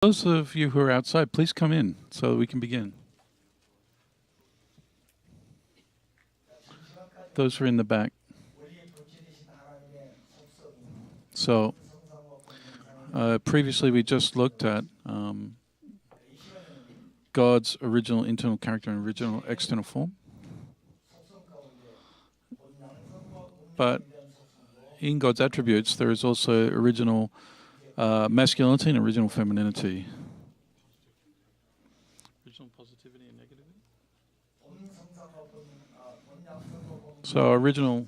Those of you who are outside, please come in so we can begin. Those who are in the back. So, previously we just looked at God's original internal character and original external form. But in God's attributes, there is also original masculinity and original femininity. Original positivity and negativity. So original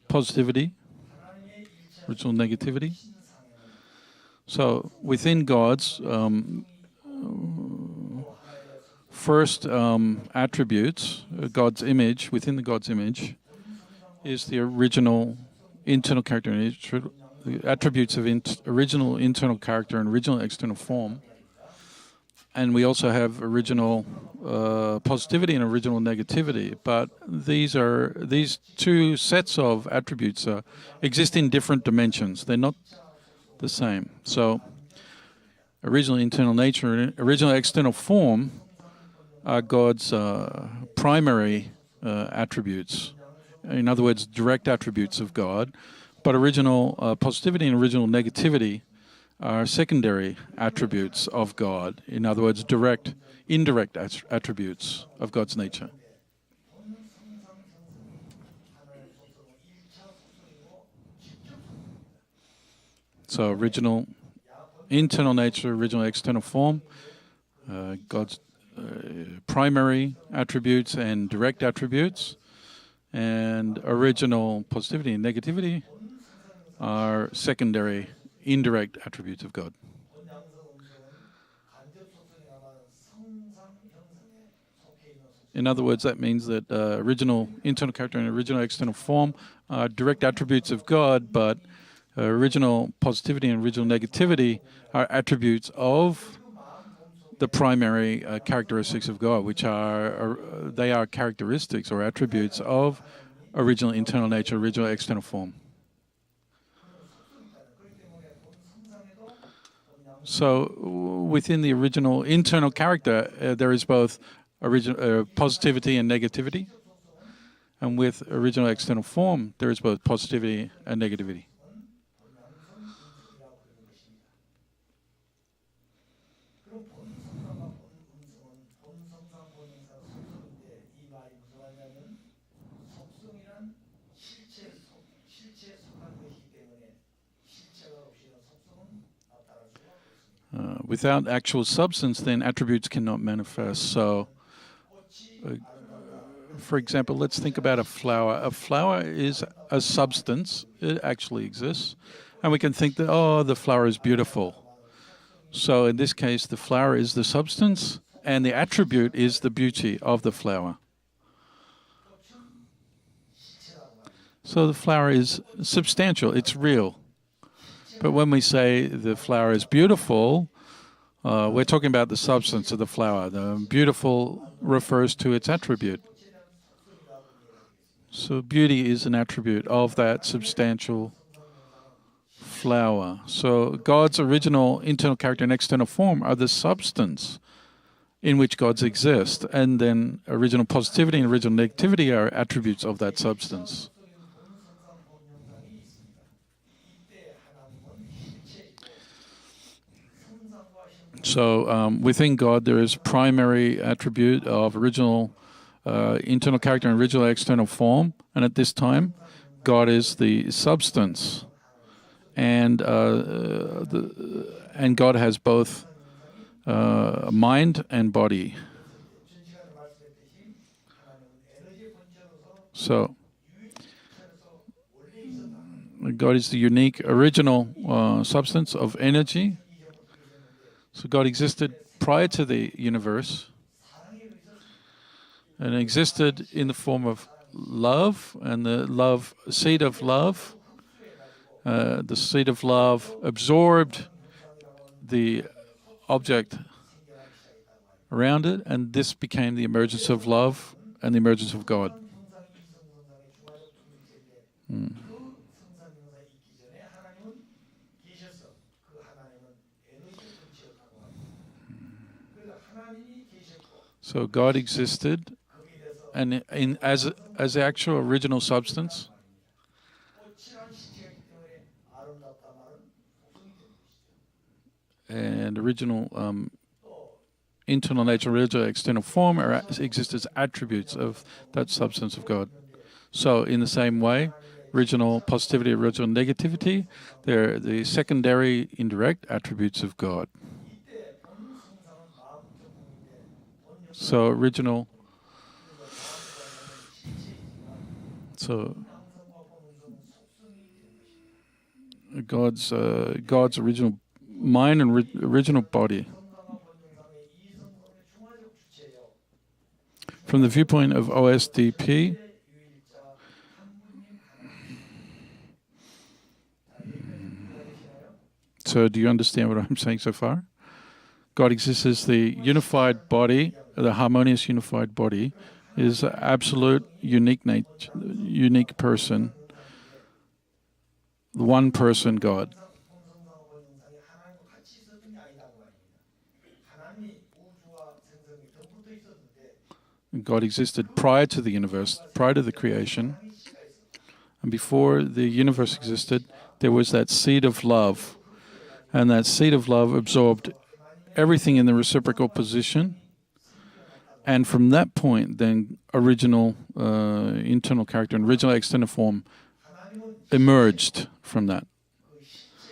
positivity, original negativity. So within God's first attributes, God's image, within the God's image, is the original internal character and the attributes of original internal character and original external form. And we also have original positivity and original negativity. But these two sets of attributes exist in different dimensions. They're not the same. So original internal nature and original external form are God's primary attributes. In other words, direct attributes of God. But original positivity and original negativity are secondary attributes of God. In other words, indirect attributes of God's nature. So original internal nature, original external form, God's primary attributes and direct attributes, and original positivity and negativity are secondary, indirect attributes of God. In other words, that means that original internal character and original external form are direct attributes of God, but original positivity and original negativity are attributes of the primary characteristics of God, which are they are characteristics or attributes of original internal nature, original external form. So within the original internal character, there is both original positivity and negativity, and with original external form, there is both positivity and negativity. Without actual substance, then attributes cannot manifest. So, for example, let's think about a flower. A flower is a substance. It actually exists. And we can think that, oh, the flower is beautiful. So in this case, the flower is the substance, and the attribute is the beauty of the flower. So the flower is substantial. It's real. But when we say the flower is beautiful, we're talking about the substance of the flower. The beautiful refers to its attribute. So beauty is an attribute of that substantial flower. So God's original internal character and external form are the substance in which gods exist. And then original positivity and original negativity are attributes of that substance. So within God, there is primary attribute of original internal character and original external form. And at this time, God is the substance. And God has both mind and body. So God is the unique original substance of energy. So God existed prior to the universe and existed in the form of love, and the seed of love. The seed of love absorbed the object around it, and this became the emergence of love and the emergence of God. So God existed, and as the actual original substance. And original internal nature, original external form exist as attributes of that substance of God. So in the same way, original positivity, original negativity, they're the secondary indirect attributes of God. So God's original mind and original body. From the viewpoint of OSDP, so do you understand what I'm saying so far? God exists as the unified body, the harmonious unified body, is absolute unique nature, unique person, the one person God. God existed prior to the universe, prior to the creation. And before the universe existed, there was that seed of love. And that seed of love absorbed everything in the reciprocal position. And from that point, then original internal character and original external form emerged from that.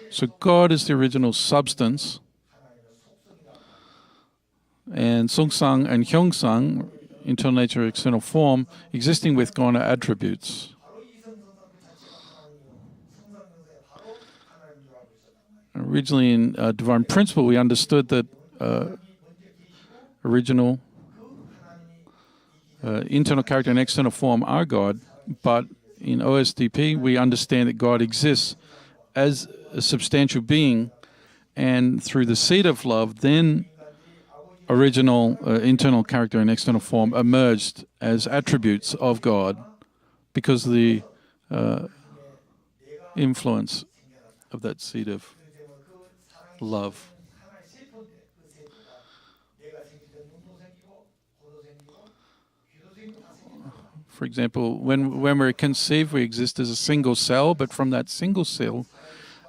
So God is the original substance. And Songsang and Hyongsang, internal nature, external form, existing with God are attributes. Originally in Divine Principle, we understood that original internal character and external form are God, but in OSDP, we understand that God exists as a substantial being, and through the seed of love, then original internal character and external form emerged as attributes of God because of the influence of that seed of love. For example, when we're conceived, we exist as a single cell, but from that single cell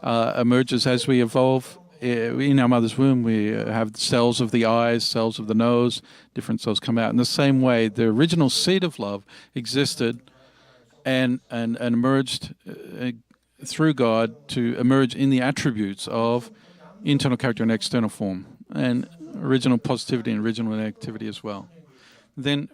emerges as we evolve. In our mother's womb, we have cells of the eyes, cells of the nose, different cells come out. In the same way, the original seed of love existed and emerged through God to emerge in the attributes of internal character and external form, and original positivity and original negativity as well. Then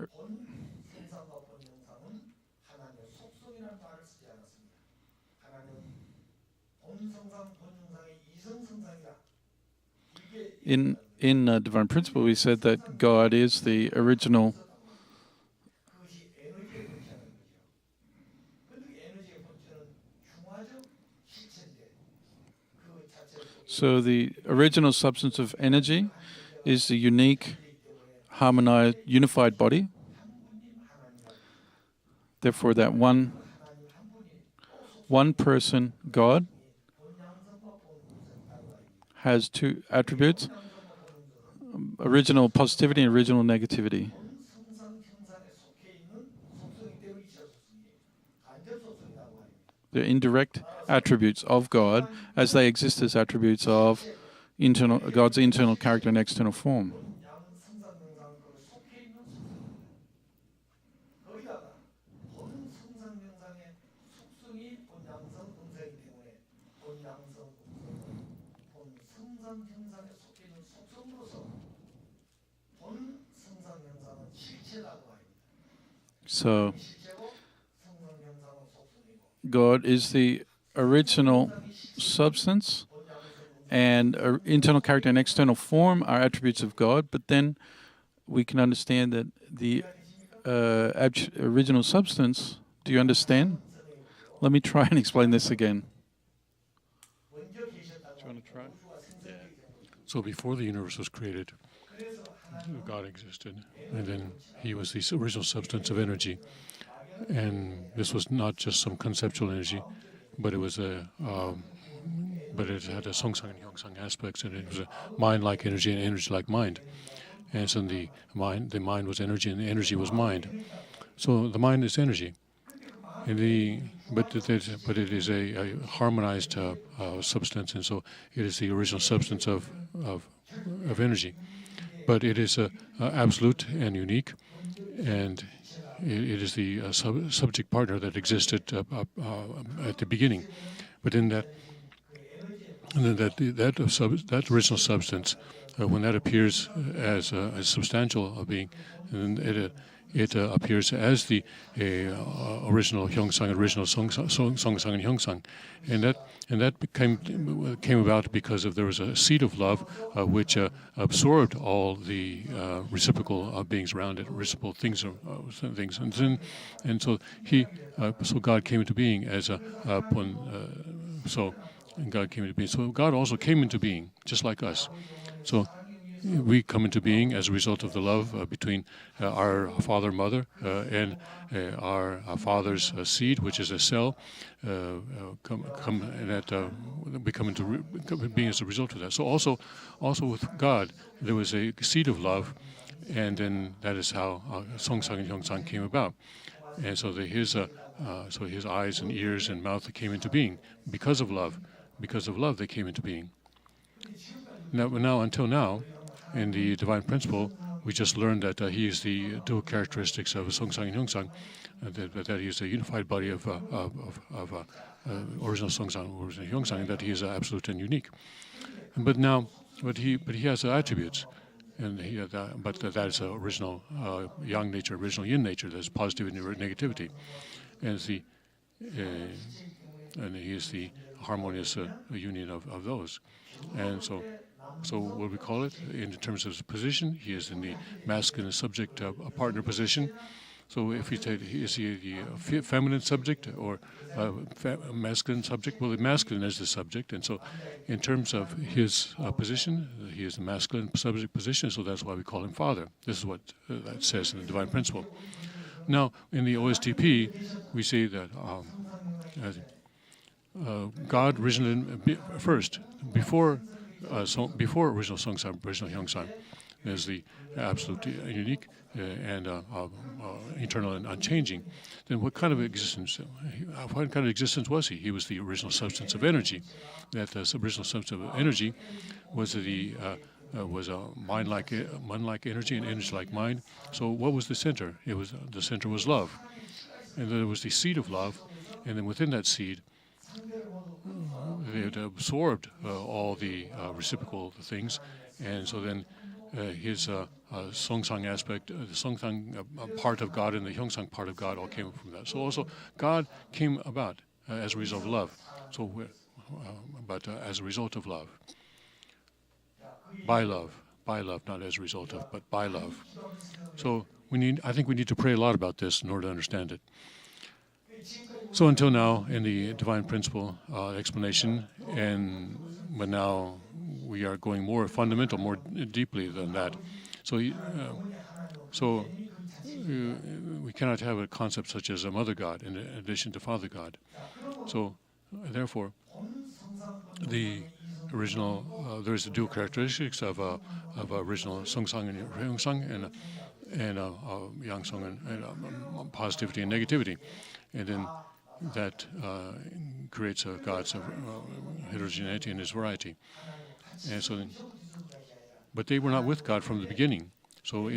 in Divine Principle, we said that God is the original. So the original substance of energy is the unique, harmonized, unified body. Therefore, that one person, God, has two attributes, original positivity and original negativity. They're indirect attributes of God as they exist as attributes of God's internal character and external form. So God is the original substance, and internal character and external form are attributes of God, but then we can understand that the original substance, do you understand? Let me try and explain this again. Do you want to try? Yeah. So before the universe was created, God existed, and then He was the original substance of energy. And this was not just some conceptual energy, but it was but it had a Songsang and Hyongsang aspects, and it was a mind-like energy and energy-like mind. and so the mind was energy, and the energy was mind. So the mind is energy, and but it is a harmonized substance, and so it is the original substance of energy. But it is absolute and unique, and it is the subject partner that existed at the beginning. But in that that original substance, when that appears as a substantial being, and it appears as the original Hyongsang, original Songsang and Hyongsang, and that came about because there was a seed of love which absorbed all the reciprocal beings around it, reciprocal things, and so so God came into being as and God came into being. So God also came into being, just like us. So we come into being as a result of the love between our father and mother and our father's seed, which is a cell, we come into being as a result of that. So also with God, there was a seed of love, and then that is how Songsang and Hyongsang came about. And so his eyes and ears and mouth came into being because of love. Because of love, they came into being. Now, until now, in the divine principle, we just learned that he is the dual characteristics of Songsang and Hyongsang, that he is a unified body of original Songsang, original Hyongsang, and that he is absolute and unique. But he has attributes, and that is original yang nature, original yin nature, that's positivity and negativity, and he is the harmonious union of those. And so what we call it in terms of his position, he is in the masculine subject partner position. So if you take, is he the feminine subject or masculine subject? Well, the masculine is the subject, and so in terms of his position, he is the masculine subject position, so that's why we call him father. This is what that says in the divine principle. Now, in the OSDP, we say that God originally first, before original Songsang, original Hyongsang, is the absolute unique and eternal and unchanging. Then what kind of existence was he? He was the original substance of energy. That original substance of energy was was a mind-like energy and energy-like mind. So what was the center? The center was love, and then there was the seed of love, and then within that seed, it absorbed all the reciprocal things, and so then his Songsang aspect, the Songsang part of God and the Hyongsang part of God all came from that. So also God came about as a result of love. So, but as a result of love, by love, not as a result of, but by love. So I think we need to pray a lot about this in order to understand it. So until now, in the divine principle explanation, but now we are going more fundamental, more deeply than that. So we cannot have a concept such as a mother God in addition to father God. So therefore, the original there's the dual characteristics of original Songsang and Hyongsang and Yangsang and positivity and negativity, and then that creates God's heterogeneity and his variety. And so, but they were not with God from the beginning. So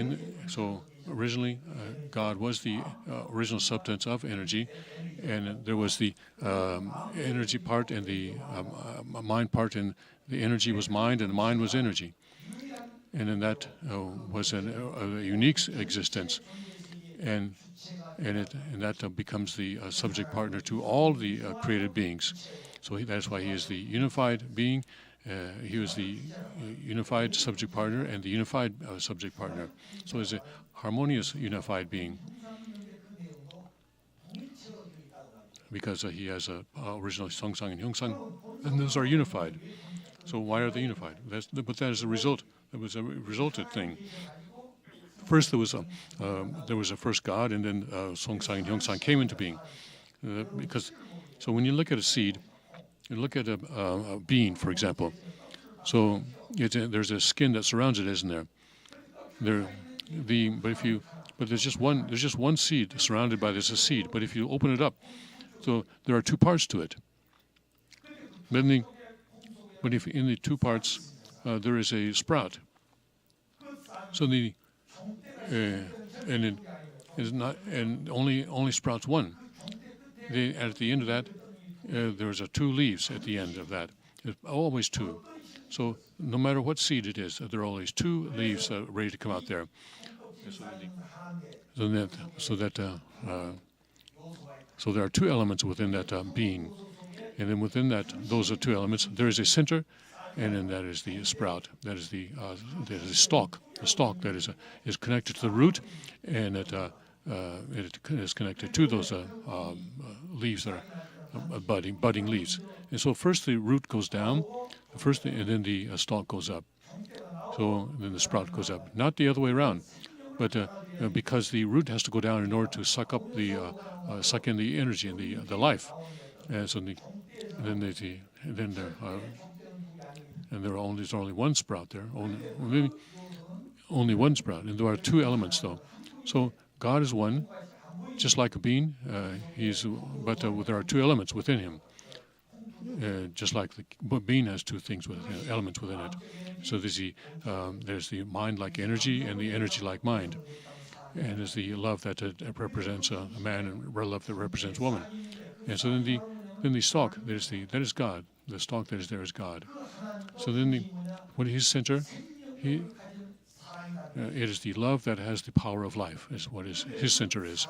originally, God was the original substance of energy, and there was the energy part and the mind part, and the energy was mind, and the mind was energy. And then that was a unique existence, and that becomes the subject partner to all the created beings. So that's why he is the unified being. He was the unified subject partner and the unified subject partner. So he's a harmonious unified being because he has a original Songsang and Hyongsang, and those are unified. So why are they unified? But that is a result. It was a resulted thing. First, there was a first God, and then Songsang and Hyongsang came into being. So when you look at a seed, you look at a bean, for example. So there's a skin that surrounds it, isn't there? but there's just one seed surrounded by this a seed. But if you open it up, so there are two parts to it. But if in the two parts there is a sprout, so and it is not, and only sprouts one. At the end of that, there's two leaves at the end of that. There's always two. So no matter what seed it is, there are always two leaves ready to come out there. So there are two elements within that being, and then within those are two elements. There is a center, and then that is the sprout. That is the stalk. The stalk that is connected to the root, and it is connected to those leaves that are budding leaves. And so first the root goes down, and then the stalk goes up. So then the sprout goes up. Not the other way around, but because the root has to go down in order to suck in the energy and the life. And so there's only one sprout there. Only one sprout, and there are two elements though. So God is one, just like a being. But there are two elements within him. Just like the being has two things elements within it. So there's the mind-like energy and the energy-like mind, and there's the love that represents a man and love that represents woman. And so then the stalk that is God. The stalk that is there is God. So then what is his center? It is the love that has the power of life, is what his center is.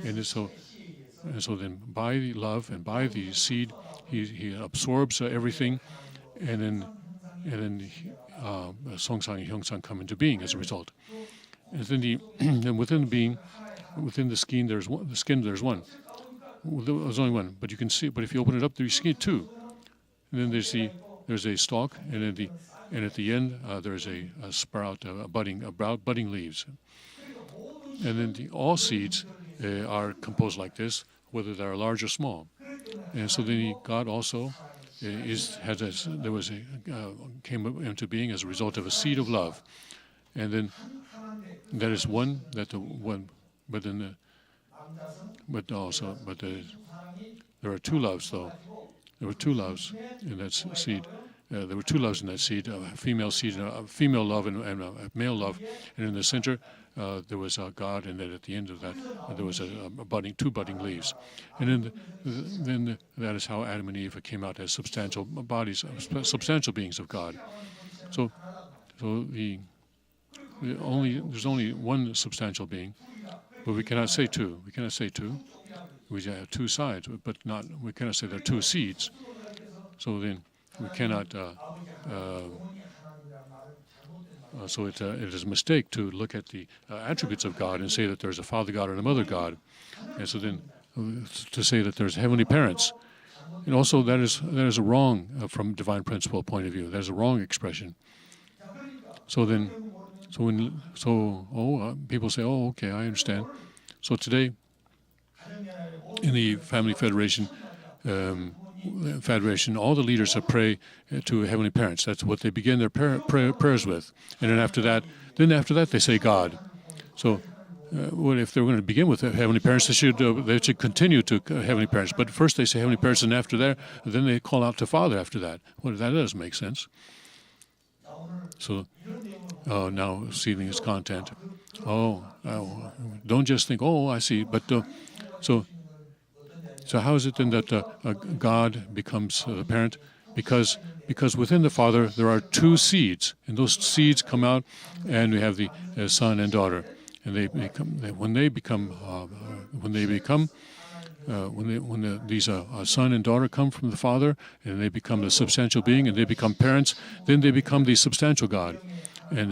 And so then by the love and by the seed, he absorbs everything, and then Songsang and Hyongsang come into being as a result. And then and within the being, within the skin, there's one. There's only one, but you can see. But if you open it up, you see two. And then there's a stalk, and at the end there's a sprout, budding leaves. And then all seeds are composed like this, whether they are large or small. And so then God also came into being as a result of a seed of love, and then that is one. There are two loves though. There were two loves in that seed. There were two loves in that seed: a female seed, a female love, and a male love. And in the center, there was God, and then at the end of that, there was two budding leaves. And then that is how Adam and Eve came out as substantial bodies, substantial beings of God. So there's only one substantial being, but we cannot say two. We cannot say two. We have two sides, but we cannot say there are two seeds. So then we cannot. So it is a mistake to look at the attributes of God and say that there's a Father God and a Mother God, and so then to say that there's heavenly parents, and also that is a wrong from divine principle point of view. That is a wrong expression. So people say, oh, okay, I understand. So today, in the Family Federation, all the leaders pray to heavenly parents. That's what they begin their prayers with. And then after that, they say God. So, if they're going to begin with heavenly parents, they should continue to heavenly parents. But first they say heavenly parents, and after that, then they call out to Father after that. Well, that doesn't make sense. So, now receiving his content. Don't just think, I see. But so how is it then that God becomes the parent? Because within the Father there are two seeds, and those seeds come out, and we have the son and daughter, and these son and daughter come from the Father, and they become the substantial being, and they become parents. Then they become the substantial God, and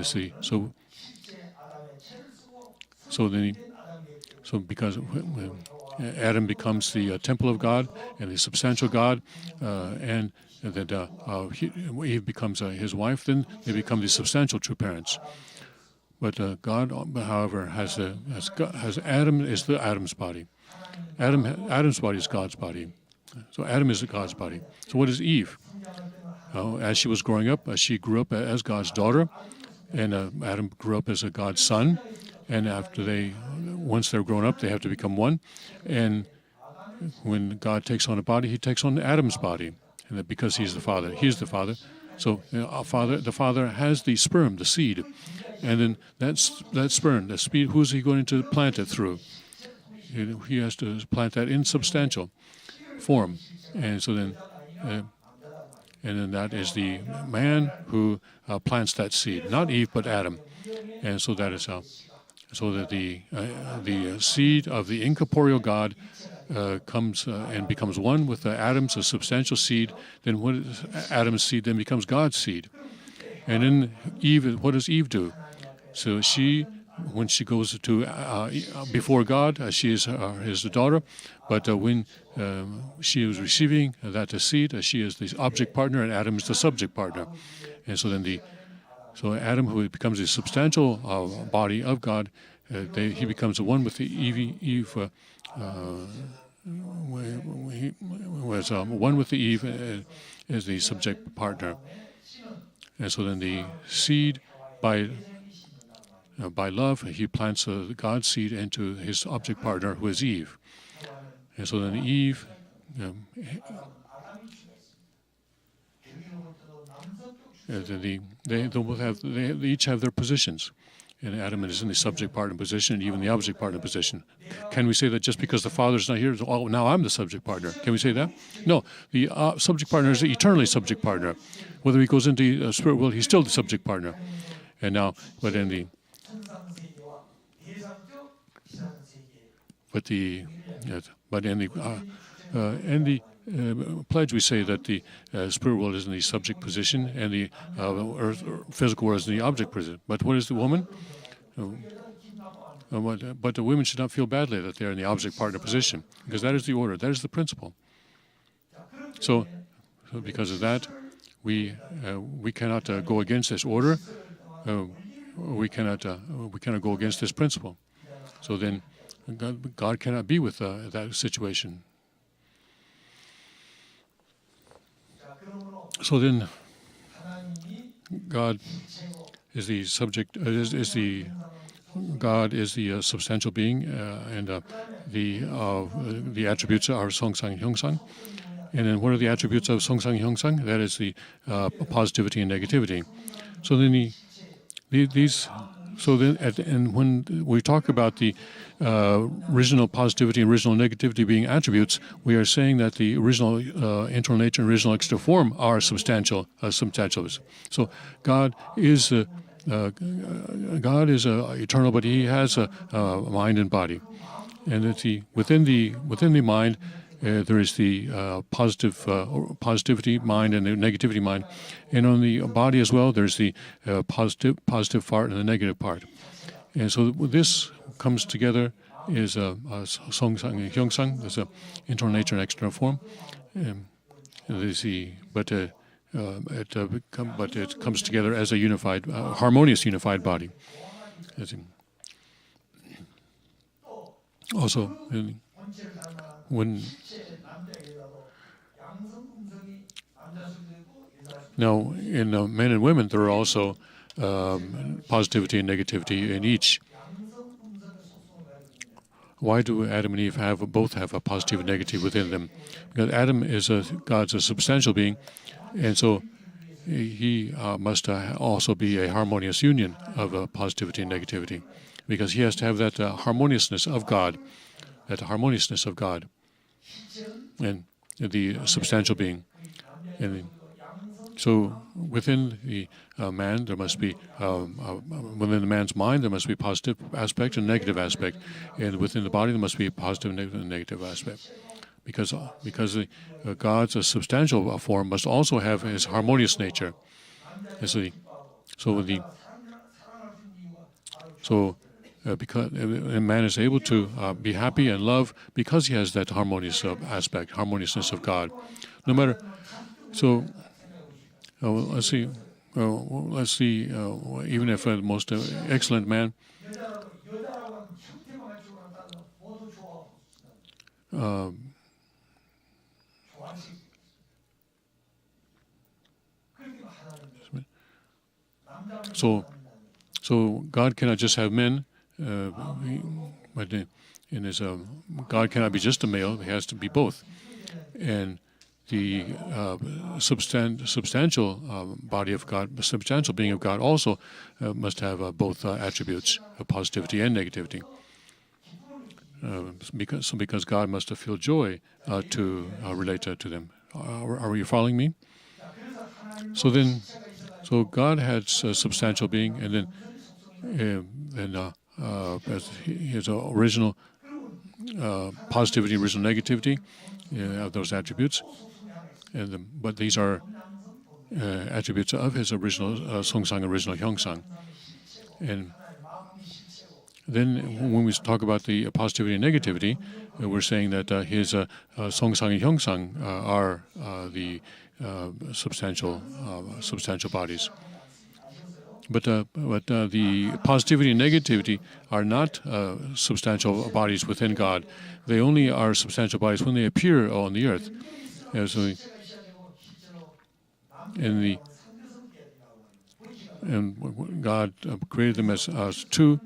because Adam becomes the temple of God and the substantial God, and that Eve becomes his wife. Then they become the substantial true parents. But God, however, has Adam is Adam's body. Adam's body is God's body. So Adam is God's body. So what is Eve? As she was growing up, she grew up as God's daughter, and Adam grew up as a God's son, and once they're grown up, they have to become one. And when God takes on a body, He takes on Adam's body, and that because He's the Father. So the Father has the sperm, the seed, and then that sperm, the seed, who's He going to plant it through? He has to plant that in substantial form, and so then. And then that is the man who plants that seed, not Eve, but Adam. And so that is how. So that the seed of the incorporeal God comes and becomes one with Adam's, a substantial seed. Then what is Adam's seed then becomes God's seed. And then Eve, what does Eve do? So when she goes to before God, she is his daughter. But when she is receiving that seed, she is the object partner, and Adam is the subject partner. And so then so Adam, who becomes the substantial body of God, he becomes one with the Eve. He was one with the Eve as the subject partner. And so then the seed, by love, he plants God's seed into his object partner, who is Eve. And so then Eve, they each have their positions. And Adam is in the subject partner position, and even the object partner position. Can we say that just because the Father's not here, oh, now I'm the subject partner? Can we say that? No, the subject partner is the eternally subject partner. Whether he goes into the spirit world, he's still the subject partner. And now, but in the pledge, we say that the spirit world is in the subject position and the physical world is in the object position. But what is the woman? But the women should not feel badly that they're in the object partner position, because that is the order, that is the principle. So because of that, we cannot go against this order. We cannot go against this principle. So then, God cannot be with that situation. So then, God is the subject. God is the substantial being, and the attributes are Songsang Hyongsang. And then, what are the attributes of Songsang Hyongsang? That is the positivity and negativity. So then and when we talk about the original positivity and original negativity being attributes, we are saying that the original internal nature and original external form are substantial. So God is eternal, but He has a mind and body, and that within the mind. There is the positivity mind and the negativity mind, and on the body as well. There's the positive part and the negative part, and so this comes together is Songsang and Hyongsang. There's an internal nature and external form. But it comes together as a unified, harmonious, unified body. Also, when now in men and women, there are also positivity and negativity in each. Why do Adam and Eve both have a positive and negative within them? Because Adam is God's substantial being, and so he must also be a harmonious union of positivity and negativity, because he has to have that harmoniousness of God, and the substantial being. And so within the man, there must be, within the man's mind, there must be a positive aspect and a negative aspect. And within the body, there must be a positive and negative aspect. Because God's substantial form must also have his harmonious nature. Because a man is able to be happy and love because he has that harmonious aspect, harmoniousness of God. No matter, so let's see, even if the most excellent man, so So God cannot just have men, but God cannot be just a male. He has to be both. And the substantial body of God, the substantial being of God, also must have both attributes of positivity and negativity. Because God must feel joy to relate to them. Are you following me? So God has a substantial being, and then as his original positivity, original negativity, of those attributes. But these are attributes of his original Songsang, original Hyongsang. And then when we talk about the positivity and negativity, we're saying that his Songsang and Hyongsang are the substantial bodies. But the positivity and negativity are not substantial bodies within God. They only are substantial bodies when they appear on the earth. And God created them as two,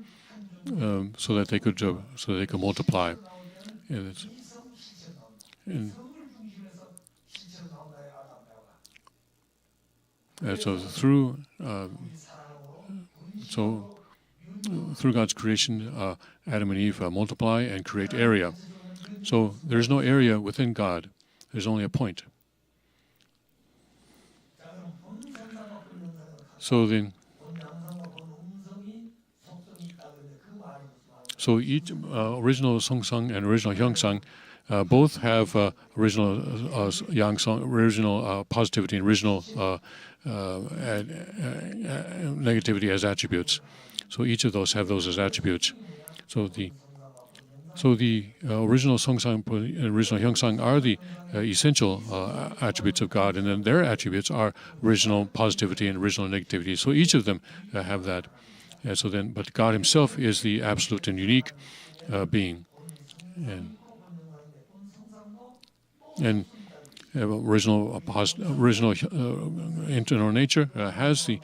so that they could multiply. So through God's creation, Adam and Eve multiply and create area. So there's no area within God. There's only a point. So each original Songsang and original Hyongsang both have original Yangsang, original positivity, and original negativity as attributes. So each of those have those as attributes. So the original Songsang and original Hyongsang are the essential attributes of God, and then their attributes are original positivity and original negativity. So each of them have that. But God Himself is the absolute and unique being, and original internal nature has the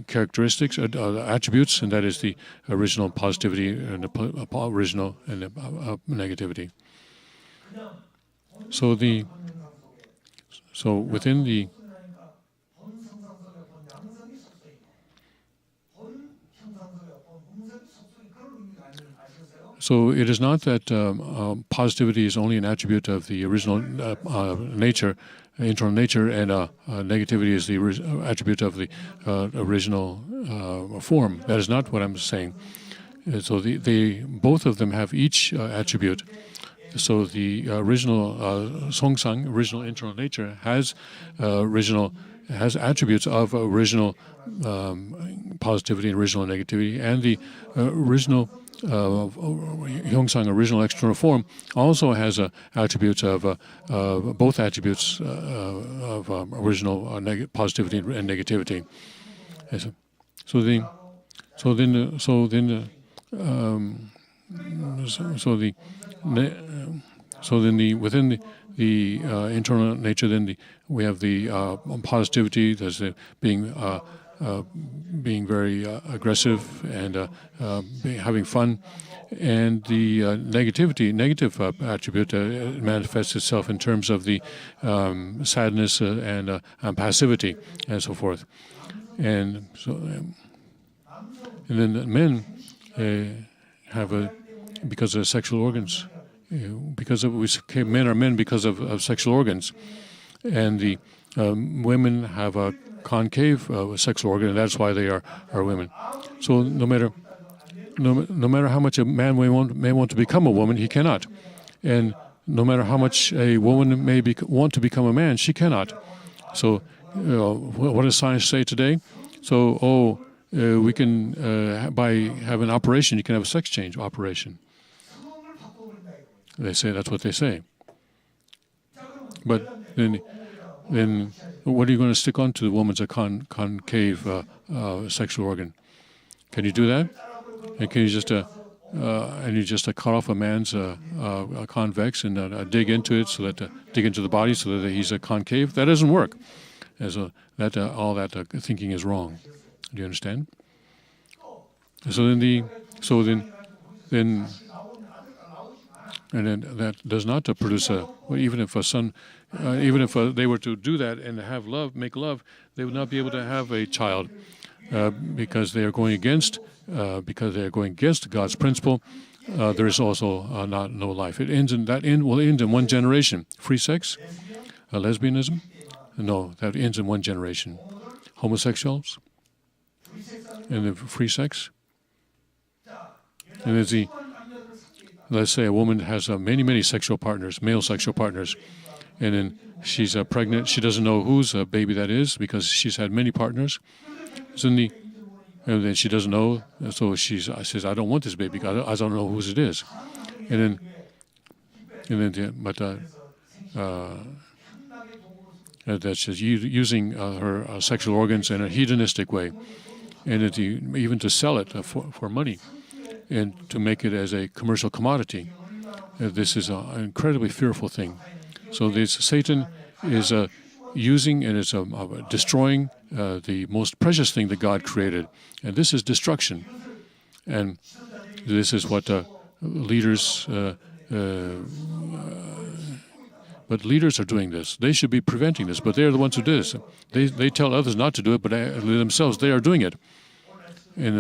characteristics, attributes, and that is the original positivity and the original and the negativity. So within the So it is not that positivity is only an attribute of the original nature, internal nature, and negativity is the attribute of the original form. That is not what I'm saying. So both of them have each attribute. So the original Songsang, original internal nature, has attributes of original positivity and original negativity, and the original Hyongsang, original external form, also has attributes of both attributes of original positivity and negativity. Within the internal nature, then we have the positivity, that's being very aggressive and having fun, and the negative attribute manifests itself in terms of the sadness and passivity and so forth. And then men have because of sexual organs, men are men because of sexual organs, and the women have a concave sexual organ, and that's why they are women. So no matter how much a man may want to become a woman, he cannot. And no matter how much a woman may want to become a man, she cannot. So what does science say today? So we can have an operation. You can have a sex change operation. They say that's what they say. But then what are you going to stick onto the woman's concave sexual organ? Can you do that? And can you just cut off a man's convex and dig into it, dig into the body so that he's a concave? That doesn't work. All that thinking is wrong. Do you understand? then and then that does not produce even if a son, even if they were to do that and have love, make love, they would not be able to have a child because they are going against God's principle. There is also no life. It ends in will end in one generation. Free sex, lesbianism, no, that ends in one generation. Homosexuals, and the free sex, and let's say a woman has many sexual partners, male sexual partners, and then she's pregnant. She doesn't know whose baby that is because she's had many partners. And then she doesn't know, so she says, "I don't want this baby. I don't know whose it is." That she's using her sexual organs in a hedonistic way, and even to sell it for money, and to make it as a commercial commodity. This is an incredibly fearful thing. So Satan is using and is destroying the most precious thing that God created, and this is destruction. And this is what leaders. But leaders are doing this. They should be preventing this, but they are the ones who do this. They tell others not to do it, but themselves they are doing it. And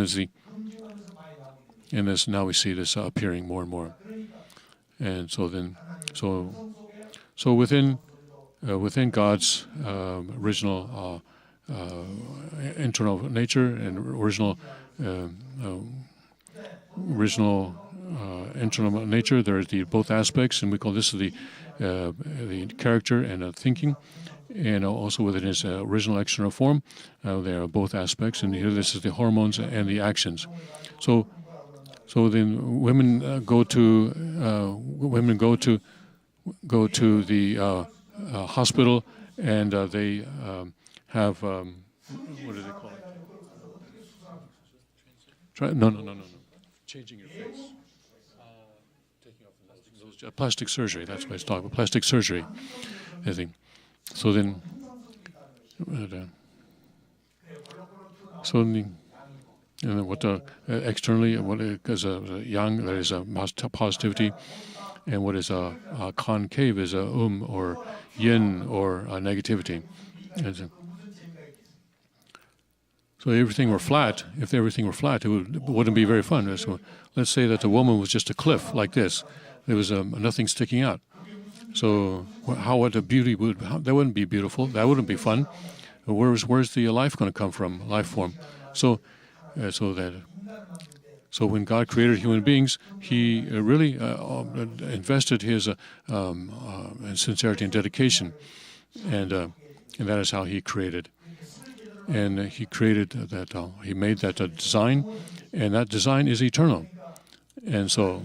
now we see this appearing more and more. And so within God's original internal nature and original internal nature, there are both aspects, and we call this the character and thinking, and also within its original external form, there are both aspects, and here this is the hormones and the actions. So then women go to the hospital, and they have what do they call it? No. Changing your face. Taking off those plastic surgery. That's what it's talking about. Plastic surgery. I think. So then, and then what externally, what is yang, there is a positivity, and what is a concave is or yin or negativity. So if everything were flat, it wouldn't be very fun. So let's say that the woman was just a cliff like this. There was nothing sticking out. So what a beauty that wouldn't be beautiful. That wouldn't be fun. Where's the life going to come from? Life form. So when God created human beings, He really invested His sincerity and dedication, and that is how He created. And He created that. He made that design, and that design is eternal. And so,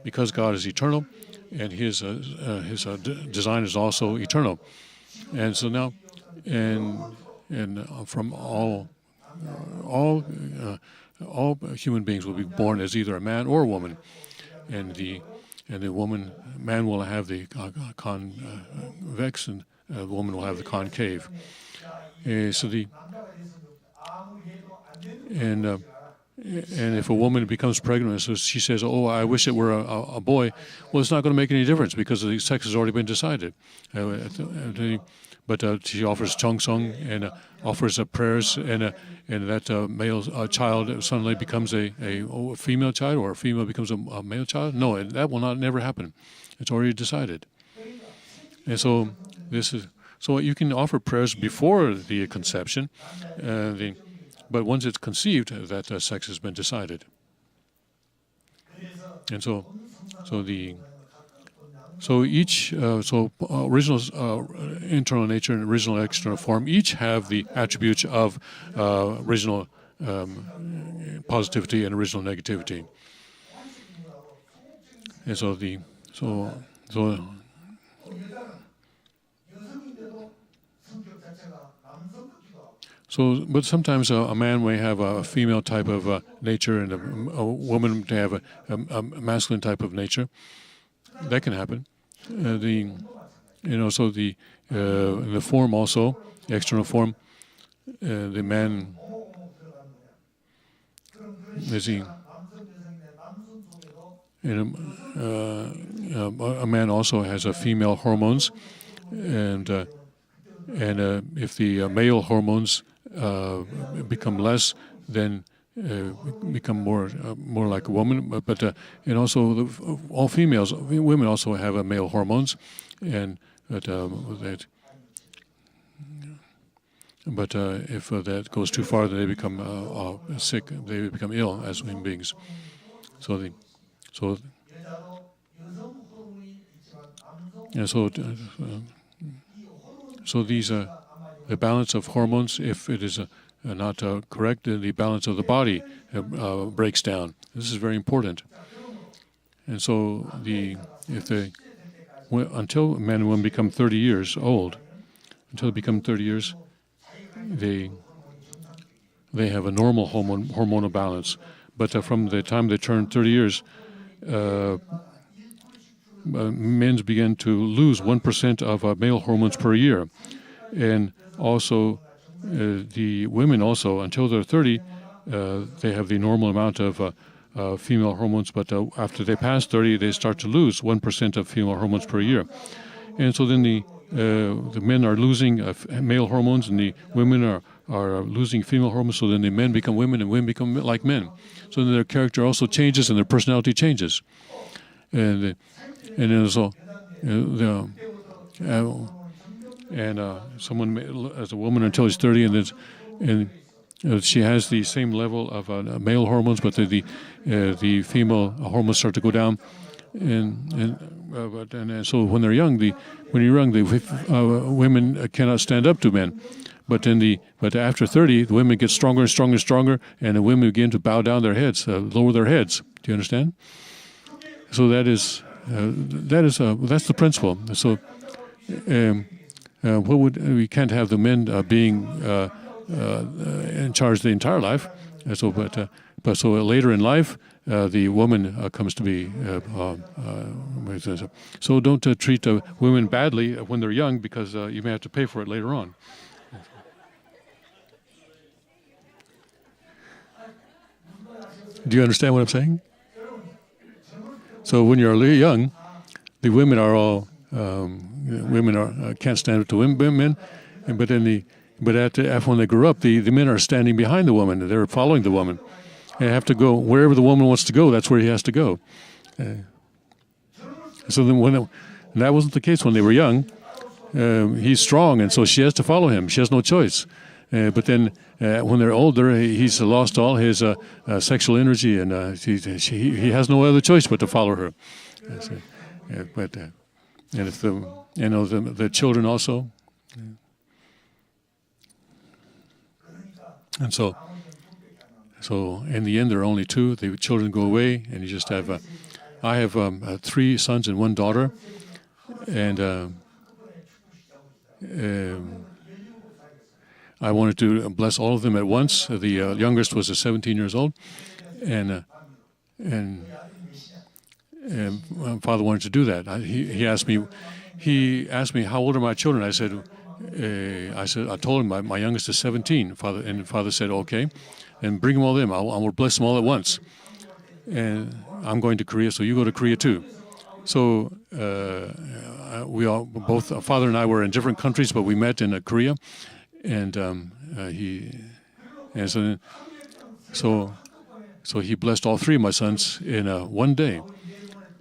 because God is eternal, and His design is also eternal, and so now, and from all human beings will be born as either a man or a woman, and the man will have the convex, and the woman will have the concave. And if a woman becomes pregnant, so she says, "Oh, I wish it were a boy," well, it's not going to make any difference because the sex has already been decided. But she offers cheongsong and offers prayers, and that male child suddenly becomes a female child, or a female becomes a male child. No, that will never happen. It's already decided. And so so you can offer prayers before the conception, but once it's conceived, that sex has been decided. And original internal nature and original external form each have the attributes of original positivity and original negativity. And but sometimes a man may have a female type of nature, and a woman may have a masculine type of nature. That can happen. In the form also, the external form, the man a man also has female hormones, and if the male hormones become less, then become more like a woman. But and also all women also have male hormones, and if that goes too far, then they become sick. They become ill as human beings. So these the balance of hormones, if it is not correct, then the balance of the body breaks down. This is very important. And so until men and women become 30 years old, until they become 30 years, they have a normal hormonal balance. But from the time they turn 30 years, men begin to lose 1% of male hormones per year. And also, the women also, until they're 30, they have the normal amount of female hormones, but after they pass 30, they start to lose 1% of female hormones per year. And so then the men are losing male hormones, and the women are losing female hormones, so then the men become women, and women become like men. So then their character also changes, and their personality changes. And then also, someone as a woman until she's 30, and she has the same level of male hormones, but the female hormones start to go down, and so when they're young, women cannot stand up to men, but after 30, the women get stronger and stronger and stronger, and the women begin to bow down their heads, lower their heads. Do you understand? So that's the principle. So we can't have the men being in charge the entire life. But so later in life, the woman comes to be. So don't treat women badly when they're young, because you may have to pay for it later on. Do you understand what I'm saying? So when you're young, the women are all can't stand up to women, but when they grow up, the men are standing behind the woman. They're following the woman. They have to go wherever the woman wants to go. That's where he has to go. So then, and that wasn't the case when they were young. He's strong, and so she has to follow him. She has no choice. But then, when they're older, he's lost all his sexual energy, and he has no other choice but to follow her. And if the children also, and so in the end, there are only two. The children go away, and you just have. I have 3 sons and 1 daughter, and I wanted to bless all of them at once. The youngest was 17 years old, and my father wanted to do that. He asked me, how old are my children? I told him my youngest is 17. Father said, okay, and bring them all in. I will bless them all at once. And I'm going to Korea, so you go to Korea too. So father and I were in different countries, but we met in Korea, and so he blessed all 3 of my sons in one day,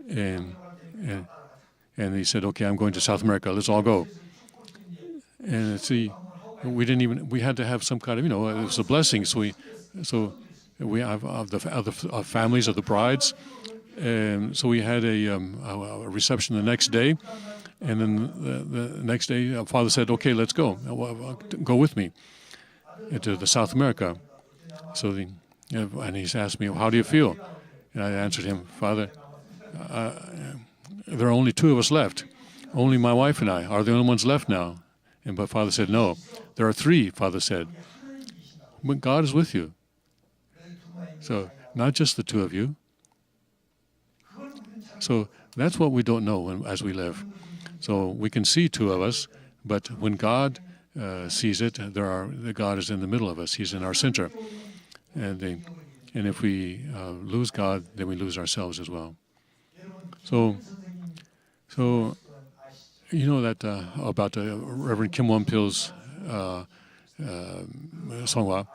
and he said, okay, I'm going to South America. Let's all go. And see, we had to have some kind of, it was a blessing. So we have the families of the brides, and so we had a reception the next day, and then the next day, father said, okay, let's go. Go with me to the South America. And he's asked me, how do you feel? And I answered him, Father, there are only 2 of us left. Only my wife and I are the only ones left now. But Father said, no, there are 3, Father said. But God is with you. So not just the 2 of you. So that's what we don't know as we live. So we can see 2 of us, but when God sees it, God is in the middle of us. He's in our center. And And if we lose God, then we lose ourselves as well. So you know that about Reverend Kim Won-pil's Songhwa,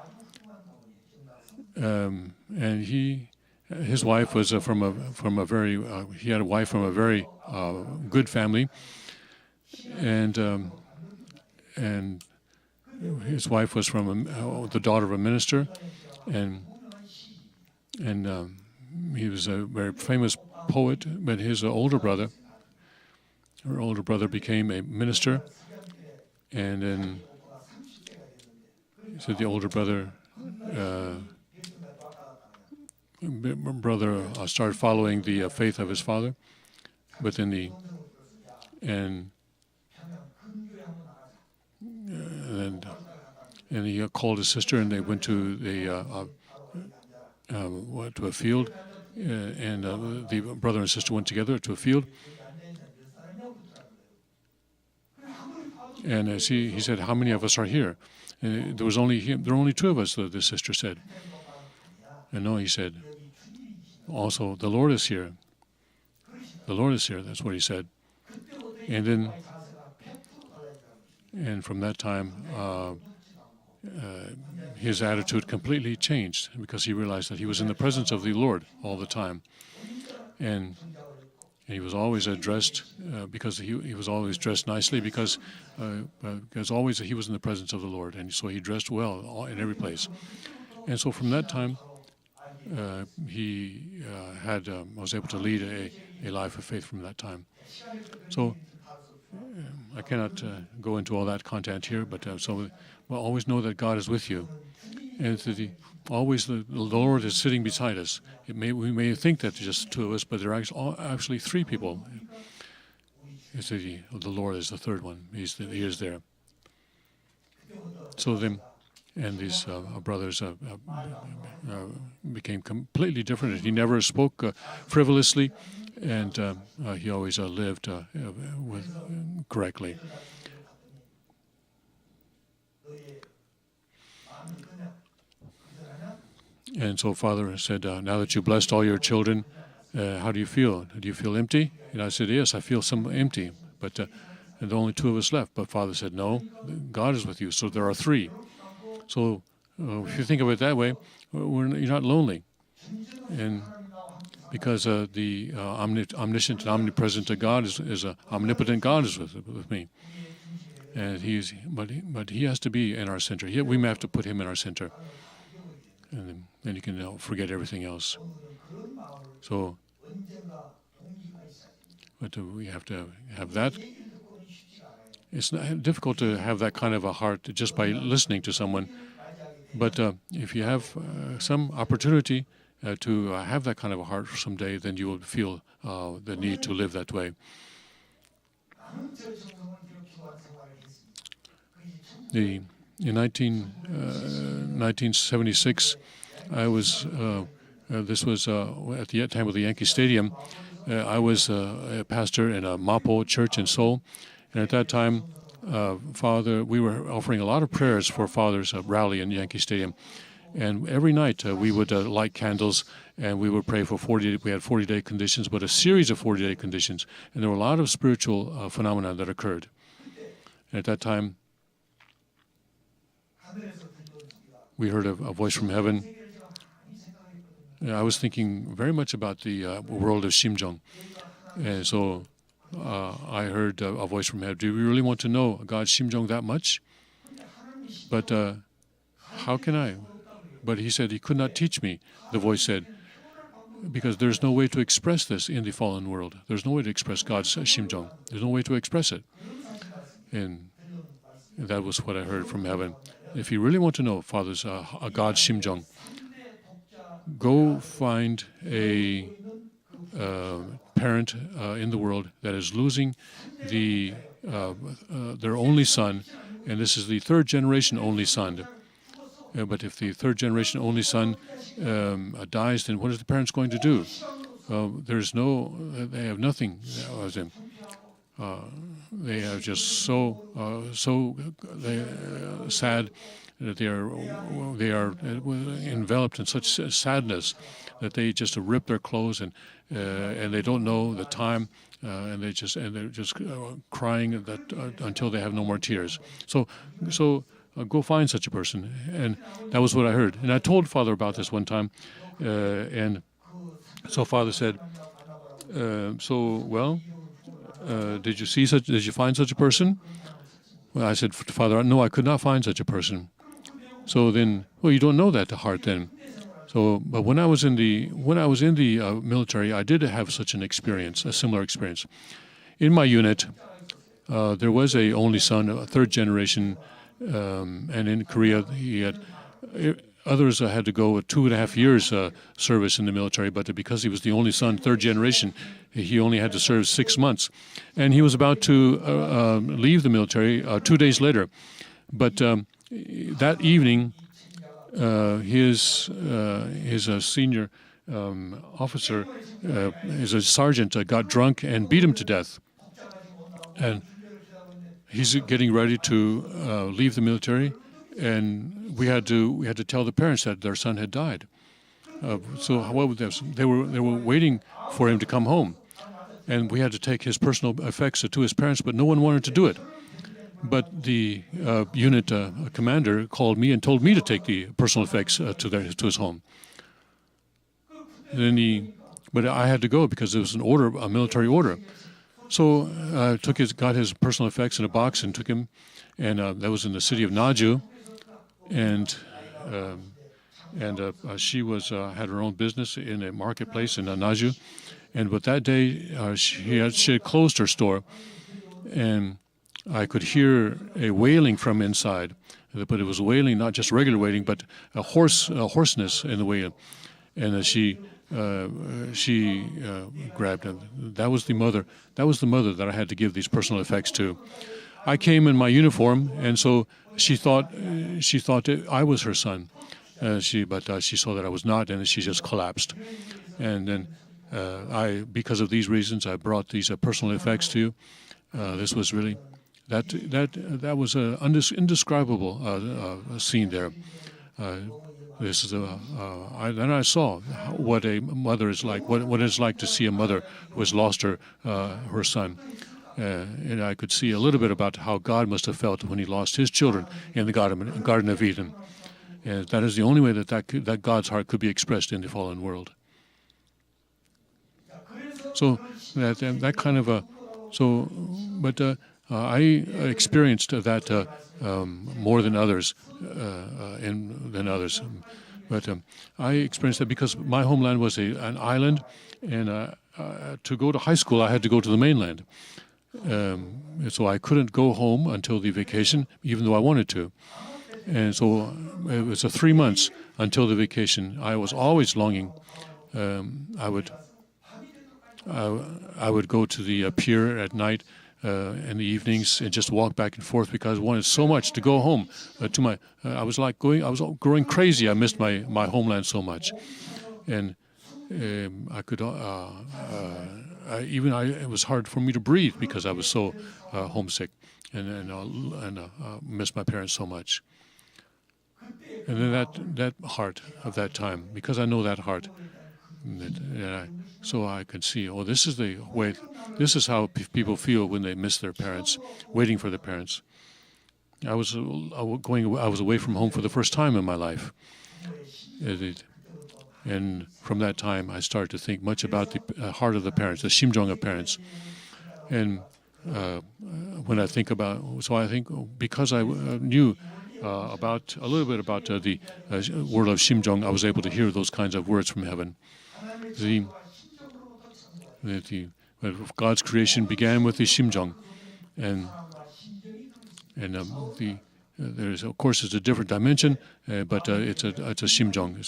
and his wife was from a very he had a wife from a very good family, and his wife was from the daughter of a minister, and he was a very famous poet. But his older brother, her older brother, became a minister, and then so the older brother started following the faith of his father, but then and he called his sister, and they went to a field, and the brother and sister went together to a field. And he said, "How many of us are here?" And there were only two of us, the sister said. And no, he said, "Also, the Lord is here. The Lord is here." That's what he said. And from that time, his attitude completely changed, because he realized that he was in the presence of the Lord all the time. And he was always dressed because he was always dressed nicely, because always he was in the presence of the Lord, and so he dressed well in every place. And so from that time, he was able to lead a life of faith from that time. So I cannot go into all that content here, but always know that God is with you, and that always the Lord is sitting beside us. We may think that just two of us, but there are actually three people. The Lord is the third one. He is there. So then, and these brothers became completely different. He never spoke frivolously, and he always lived correctly. And so Father said, "Now that you blessed all your children, how do you feel? Do you feel empty?" And I said, "Yes, I feel some empty, but there are only two of us left." But Father said, "No, God is with you, so there are three." So if you think of it that way, you're not lonely. And because the omniscient and omnipresent God is omnipotent God is with me. And but he has to be in our center. We may have to put him in our center. And then you can forget everything else. So, but we have to have that. It's not difficult to have that kind of a heart just by listening to someone. But if you have some opportunity to have that kind of a heart someday, then you will feel the need to live that way. In 1976, I was. This was at the time of the Yankee Stadium. I was a pastor in a Mapo church in Seoul, and at that time, we were offering a lot of prayers for Father's rally in Yankee Stadium, and every night we would light candles and we would pray for 40. We had 40-day conditions, but a series of 40-day conditions, and there were a lot of spiritual phenomena that occurred. And at that time, we heard a voice from heaven. I was thinking very much about the world of Shimjeong. And so I heard a voice from heaven. Do we really want to know God's Shimjeong that much? But how can I? But he said he could not teach me, the voice said, because there's no way to express this in the fallen world. There's no way to express God's Shimjeong. There's no way to express it. And that was what I heard from heaven. If you really want to know Father's God's Shimjeong, go find a parent in the world that is losing their only son, and this is the third generation only son. But if the third generation only son dies, then what is the parents going to do? They have nothing. They are just so sad. they are enveloped in such sadness that they just rip their clothes and they don't know the time. And they're just crying that until they have no more tears. So go find such a person, and that was what I heard. And I told Father about this one time, and so Father said, "Did you find such a person?" Well, I said, "Father, no, I could not find such a person." So then, well, you don't know that to heart then. So, but when I was in the military, I did have such an experience, a similar experience. In my unit, there was a only son, a third generation, and in Korea, he had others had to go 2.5 years service in the military, but because he was the only son, third generation, he only had to serve 6 months, and he was about to leave the military 2 days later, but that evening. His senior officer, his sergeant, got drunk and beat him to death. And he's getting ready to leave the military, and we had to tell the parents that their son had died. So what would they were waiting for him to come home, and we had to take his personal effects to his parents, but no one wanted to do it. But the unit commander called me and told me to take the personal effects to his home. And then but I had to go because it was an order, a military order. So I got his personal effects in a box and took him, and that was in the city of Naju, and she had her own business in a marketplace in Naju, but that day she had closed her store, and I could hear a wailing from inside, but it was wailing, not just regular wailing, but a hoarseness in the wailing. And she grabbed him. That was the mother. That was the mother that I had to give these personal effects to. I came in my uniform, and so she thought that I was her son. She saw that I was not, and she just collapsed. And then because of these reasons, I brought these personal effects to you. This was really. That was an indescribable scene there. Then I saw what a mother is like, what it's like to see a mother who has lost her son, and I could see a little bit about how God must have felt when He lost His children in the Garden of Eden. And that is the only way that God's heart could be expressed in the fallen world. So that kind of I experienced that more than others, But I experienced that because my homeland was an island, and to go to high school, I had to go to the mainland. So I couldn't go home until the vacation, even though I wanted to. And so it was 3 months until the vacation. I was always longing. I would go to the pier at night. In the evenings and just walk back and forth because I wanted so much to go home to my. I was growing crazy. I missed my homeland so much, and I could it was hard for me to breathe because I was so homesick and missed my parents so much. And then that heart of that time, because I know that heart. So I could see, this is the way, this is how people feel when they miss their parents, waiting for their parents. I was away from home for the first time in my life. And from that time, I started to think much about the heart of the parents, the Shimjong of parents. And when I think because I knew a little bit about the word of Shimjong, I was able to hear those kinds of words from heaven. God's creation began with the Shimjong, and there's of course it's a different dimension, but it's a Shimjong.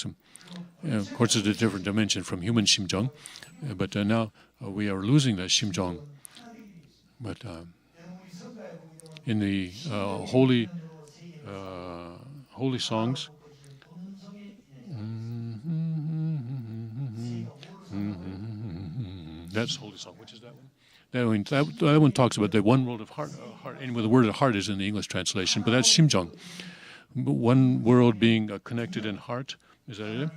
Of course, it's a different dimension from human Shimjong, but now we are losing that Shimjong. But in the holy songs. That's holy song. Which is that one? That one talks about the one world of heart, and the word of heart is in the English translation, but that's Shimjong. one world being connected in heart. Is that it?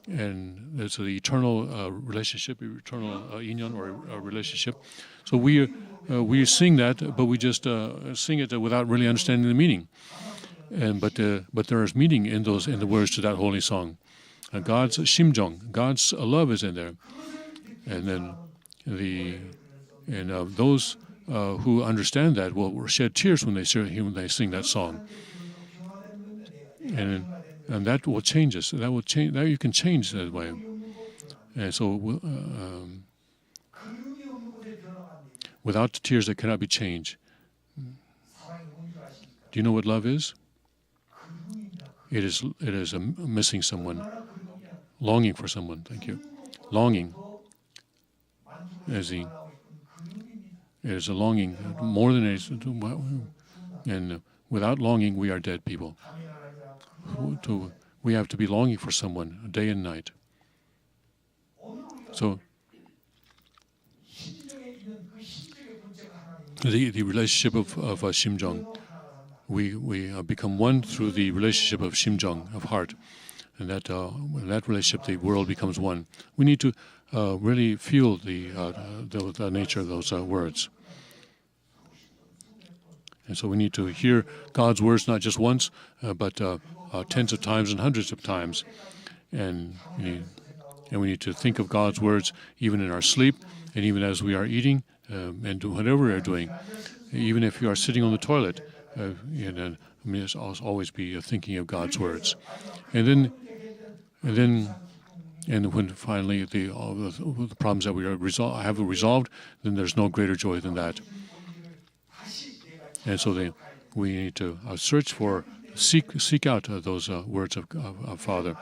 And there's the eternal relationship, eternal inyan or relationship. So we sing that, but we just sing it without really understanding the meaning. But there is meaning in the words to that holy song. God's 심정, God's love is in there, and then those who understand that will shed tears when they sing that song, and that will change us. That will change. That you can change that way, and so without the tears, that cannot be changed. Do you know what love is? It is missing someone, longing for someone. Thank you. Longing. It is a longing more than it is. And without longing, we are dead people. We have to be longing for someone day and night. So the relationship of 심정, we become one through the relationship of 심정, of heart, and that in that relationship the world becomes one. We need to really feel the nature of those words. And so we need to hear God's words not just once, but tens of times and hundreds of times. And we need to think of God's words even in our sleep, and even as we are eating, and do whatever we are doing. Even if you are sitting on the toilet, always be thinking of God's words. And when finally the problems that we have resolved, then there's no greater joy than that. And so we need to seek out those words of Father.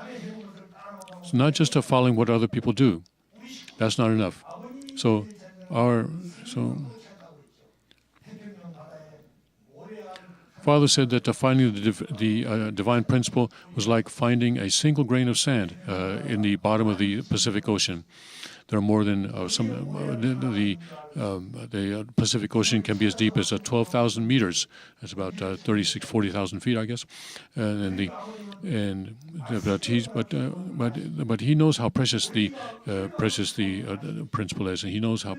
It's not just following what other people do. That's not enough. So Father said that finding the divine principle was like finding a single grain of sand in the bottom of the Pacific Ocean. There are more than the Pacific Ocean can be as deep as 12,000 meters. That's about 40,000 feet, I guess. But he knows how precious the principle is, and he knows how.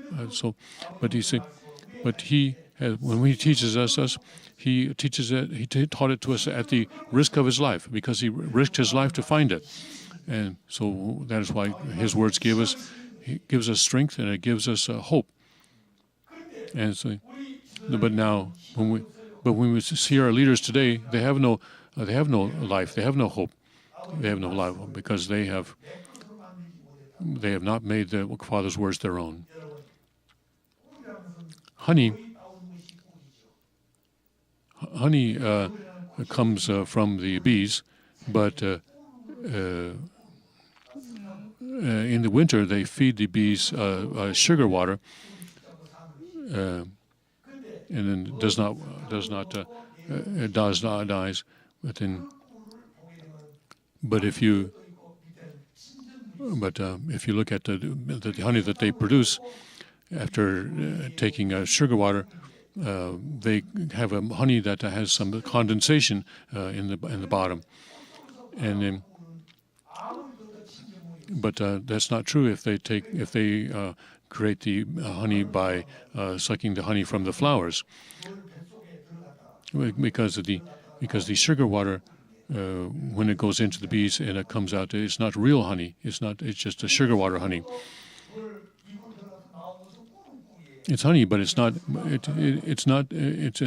When he teaches us, he teaches it. He taught it to us at the risk of his life, because he risked his life to find it, and so that is why his words gives us strength, and it gives us hope. And so, but now when we see our leaders today, they have no life, they have no hope, they have no life, because they have not made the Father's words their own. Honey comes from the bees, but in the winter they feed the bees sugar water, and then dies. But if you look at the honey that they produce after taking sugar water, they have a honey that has some condensation in the bottom, and then. But that's not true if they create the honey by sucking the honey from the flowers, because the sugar water, when it goes into the bees and it comes out, it's not real honey. It's just a sugar water honey. It's honey, but it's not. It's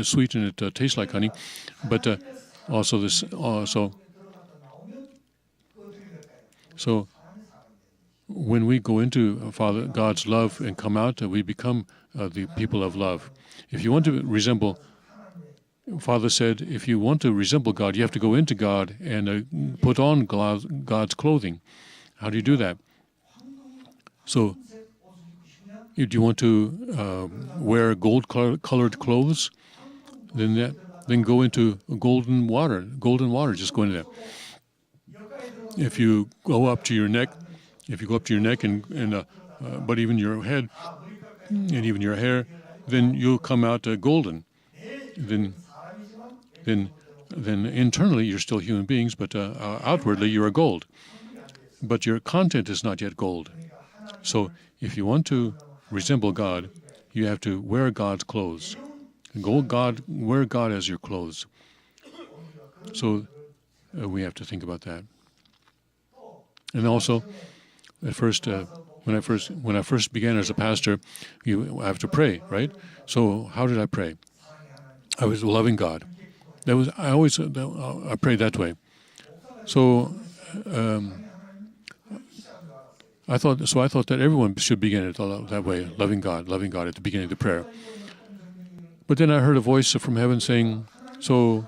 sweet and it tastes like honey, but So when we go into Father God's love and come out, we become the people of love. If you want to resemble, Father said, if you want to resemble God, you have to go into God and put on God's clothing. How do you do that? So, if you want to wear gold-colored clothes, then go into golden water. Golden water, just go into there. If you go up to your neck, but even your head and even your hair, then you'll come out golden. Then then internally you're still human beings, but outwardly you're a gold. But your content is not yet gold. So if you want to resemble God, you have to wear God's clothes. Wear God as your clothes. So we have to think about that. And also, at first, when I first began as a pastor, you have to pray, right? So how did I pray? I was loving God. I prayed that way. So I thought that everyone should begin it that way, loving God at the beginning of the prayer. But then I heard a voice from heaven saying, "So,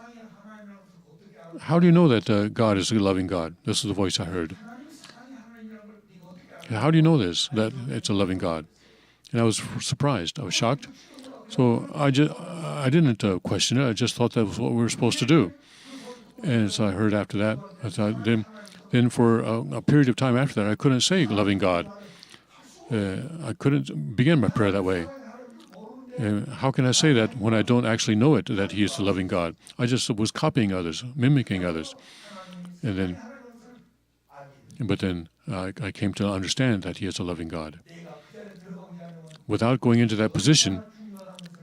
how do you know that God is a loving God?" This is the voice I heard. How do you know this, that it's a loving God? And I was surprised. I was shocked. So I didn't question it. I just thought that was what we were supposed to do. And so I heard after that. I thought then for a period of time after that, I couldn't say loving God. I couldn't begin my prayer that way. How can I say that when I don't actually know it, that He is the loving God? I just was copying others, mimicking others. But then I came to understand that He is a loving God. Without going into that position,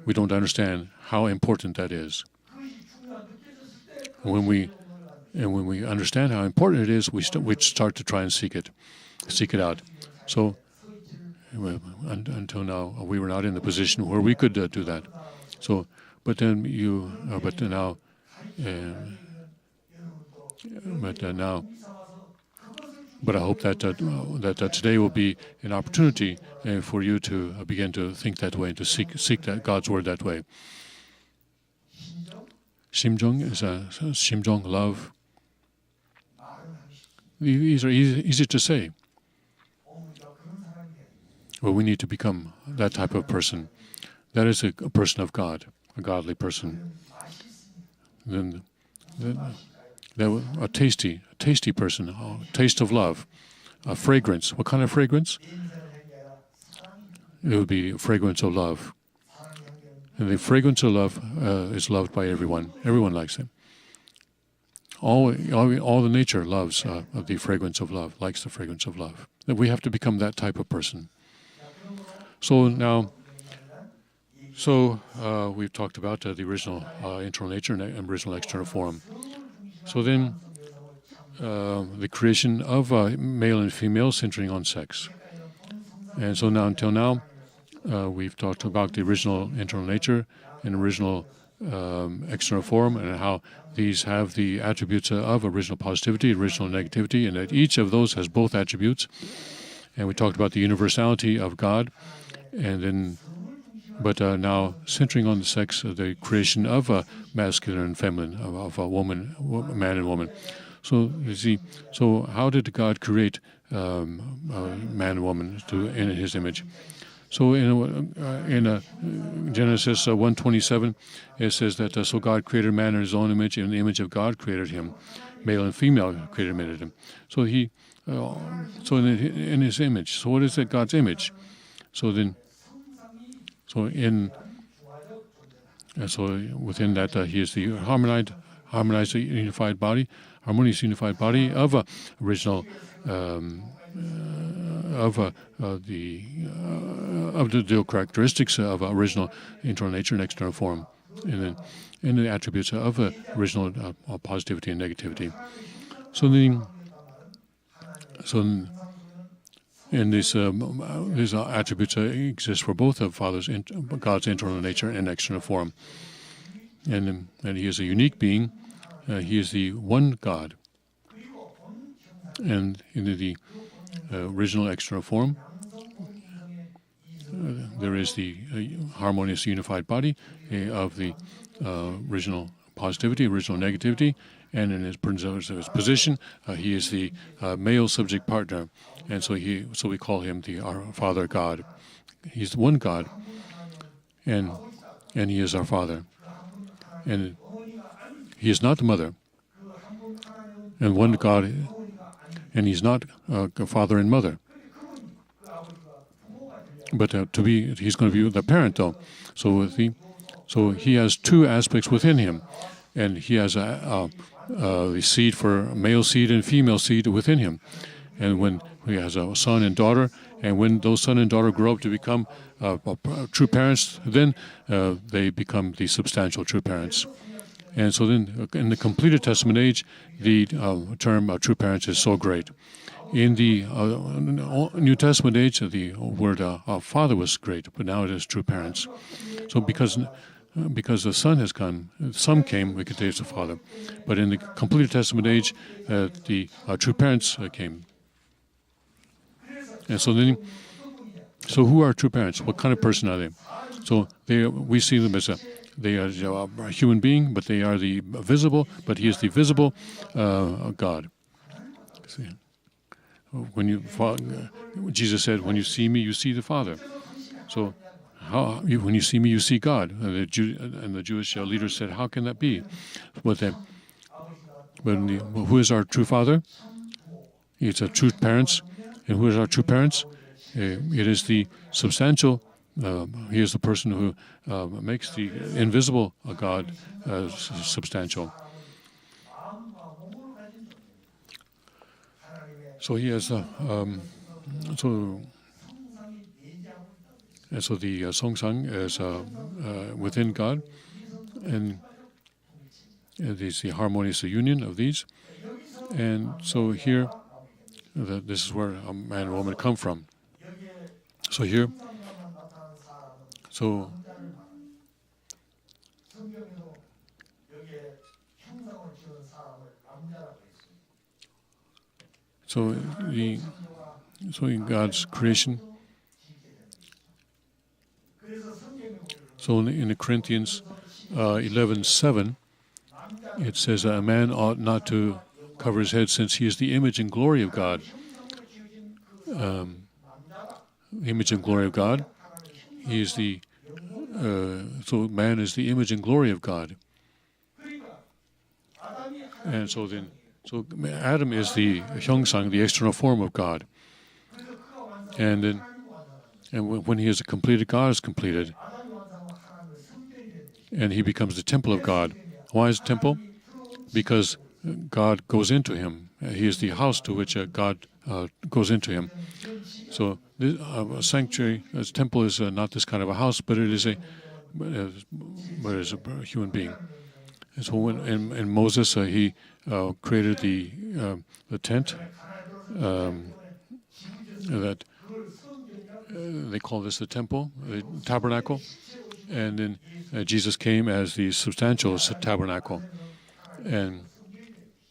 we don't understand how important that is. When we understand how important it is, we start to try and seek it out. So until now, we were not in the position where we could do that. So, but now. But I hope that today will be an opportunity for you to begin to think that way and to seek that God's word that way. Simjong is Simjong, love. These are easy to say. Well, we need to become that type of person. That is a person of God, a godly person. Then a tasty person, a taste of love, a fragrance. What kind of fragrance? It would be a fragrance of love. And the fragrance of love is loved by everyone. Everyone likes it. All the nature loves the fragrance of love, likes the fragrance of love. And we have to become that type of person. So now, we've talked about the original internal nature and original external form. So then, the creation of male and female centering on sex. And so now, until now, we've talked about the original internal nature and original external form, and how these have the attributes of original positivity, original negativity, and that each of those has both attributes. And we talked about the universality of God, and then, but now centering on the sex, the creation of masculine and feminine, of a woman, man and woman. So you see, so how did God create man and woman in His image? So in Genesis 1:27, it says that so God created man in His own image, in the image of God created him, male and female created him. So He, so in His image. So what is it? God's image. So then, so within that, He is the harmonized unified body, harmonious unified body of original. Of the dual characteristics of original internal nature and external form, and then in the attributes of original positivity and negativity. So these attributes exist for both of God's internal nature and external form, and He is a unique being. He is the one God, and in the original external form, there is the harmonious unified body of the original positivity, original negativity, and in his position, He is the male subject partner, and so we call Him our Father God. He's the one God, and He is our Father, and He is not the mother, and one God. And He's not a father and mother, but He's going to be the parent, though. So He has two aspects within Him. and he has the seed for male seed and female seed within him. And when he has a son and daughter, and when those son and daughter grow up to become true parents, then they become the substantial true parents. And so then in the completed Testament age, the term true parents is so great. In the New Testament age, the word father was great, but now it is true parents. So because the Son has come, Son came, we could say it's the Father. But in the completed Testament age, the true parents came. And so then, who are true parents? What kind of person are they? So we see them as they are a human being, but they are the visible. But He is the visible God. See? Jesus said, "When you see me, you see the Father." So, when you see me, you see God. And the Jewish leaders said, "How can that be?" Who is our true Father? It's our true parents. And who is our true parents? It is the substantial. He is the person who makes the invisible God substantial. So he has so the Songsang is within God, and it is the harmonious union of these. And so here, this is where a man and woman come from. So here, so in God's creation. So in the Corinthians 11:7, it says that a man ought not to cover his head, since he is the image and glory of God. Image and glory of God. He is the so man is the image and glory of God. And so Adam is the Hyongsang, the external form of God. And when he is completed, God is completed. And he becomes the temple of God. Why is it temple? Because God goes into him. He is the house to which God goes into him. So a sanctuary, a temple is not this kind of a house, but it is a human being. And so when in Moses he created the tent that they call this the temple, the tabernacle, and then Jesus came as the substantial tabernacle, and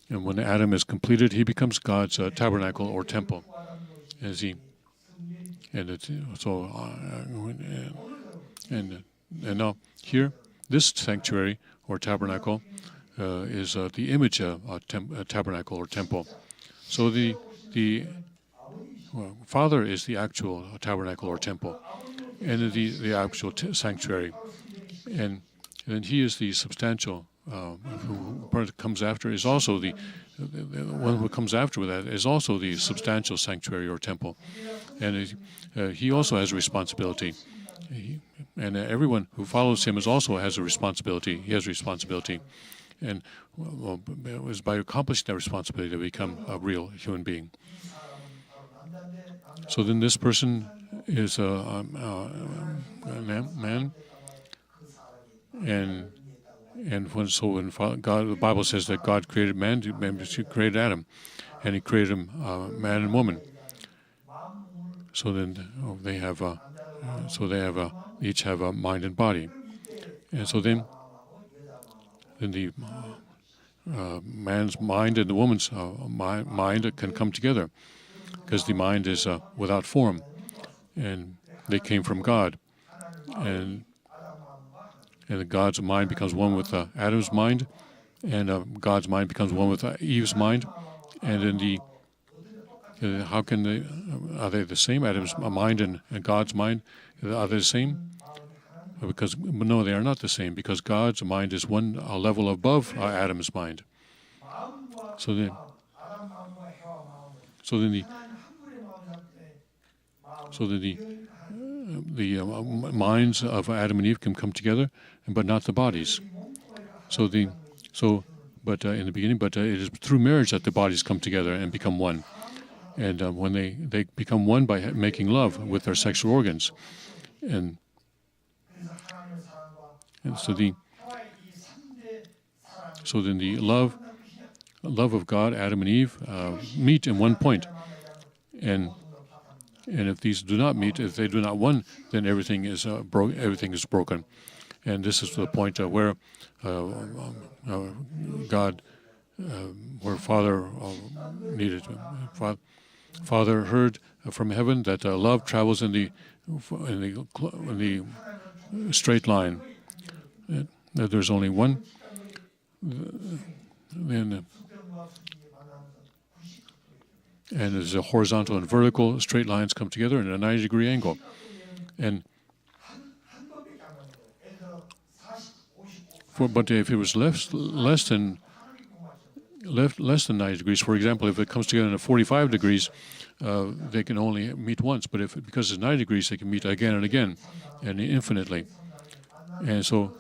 when Adam is completed, he becomes God's tabernacle or temple, as he and it's so and now here this sanctuary or tabernacle is the image tabernacle or temple. So the Father is the actual tabernacle or temple, and the actual sanctuary, and then He is the substantial. Who comes after is also the one who comes after that is also the substantial sanctuary or temple, and He also has a responsibility. And everyone who follows Him also has a responsibility. He has a responsibility, and it was by accomplishing that responsibility to become a real human being. So then this person is a man, and when God, the Bible says that God created man, He created Adam, and He created him man and woman. So then they have each have a mind and body, and so then the man's mind and the woman's mind can come together, because the mind is without form, and they came from God, and God's mind becomes one with Adam's mind, and God's mind becomes one with Eve's mind, and then how can they? Are they the same? Adam's mind and God's mind, are they the same? Because no, they are not the same. Because God's mind is one level above Adam's mind. So then the minds of Adam and Eve can come together, but not the bodies. So But in the beginning, it is through marriage that the bodies come together and become one. And when they become one by making love with their sexual organs, and so then the love of God, Adam and Eve, meet in one point, and if these do not meet, if they do not one, then everything is broken, and this is the point where God, where Father needed. Father heard from heaven that love travels in the straight line. That there's only one. And there's a horizontal and vertical straight lines come together in a 90-degree angle. But if it was less than 90 degrees, for example, if it comes together in 45 degrees, they can only meet once. But because it's 90 degrees, they can meet again and again, and infinitely. And so,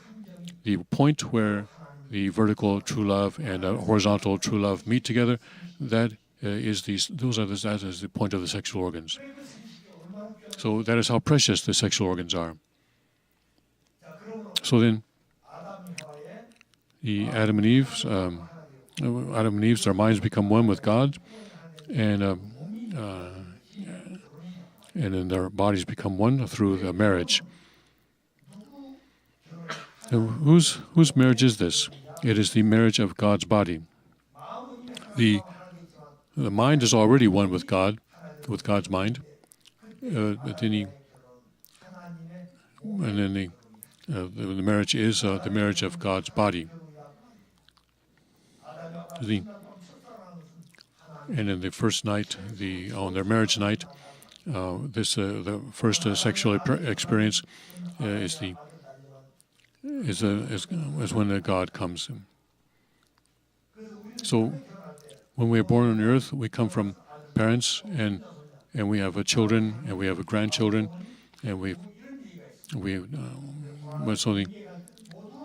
the point where the vertical true love and horizontal true love meet together, that is the point of the sexual organs. So that is how precious the sexual organs are. So then, the Adam and Eve's, their minds become one with God, and then their bodies become one through the marriage. Whose marriage is this? It is the marriage of God's body. The mind is already one with God, with God's mind. But then the marriage is the marriage of God's body. And in the first night, on their marriage night, the first sexual experience is when God comes. So, when we are born on earth, we come from parents, and we have children, and we have grandchildren, and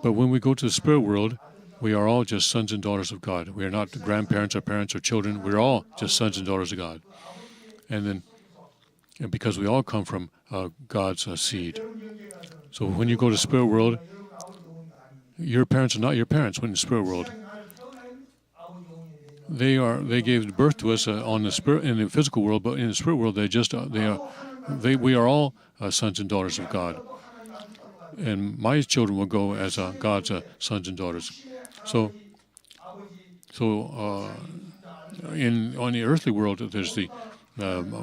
but when we go to the spirit world, we are all just sons and daughters of God. We are not grandparents or parents or children. We're all just sons and daughters of God. And because we all come from God's seed. So when you go to the spirit world, your parents are not your parents when in the spirit world. They gave birth to us in the physical world, but in the spirit world we are all sons and daughters of God. And my children will go as God's sons and daughters. So on the earthly world, there's the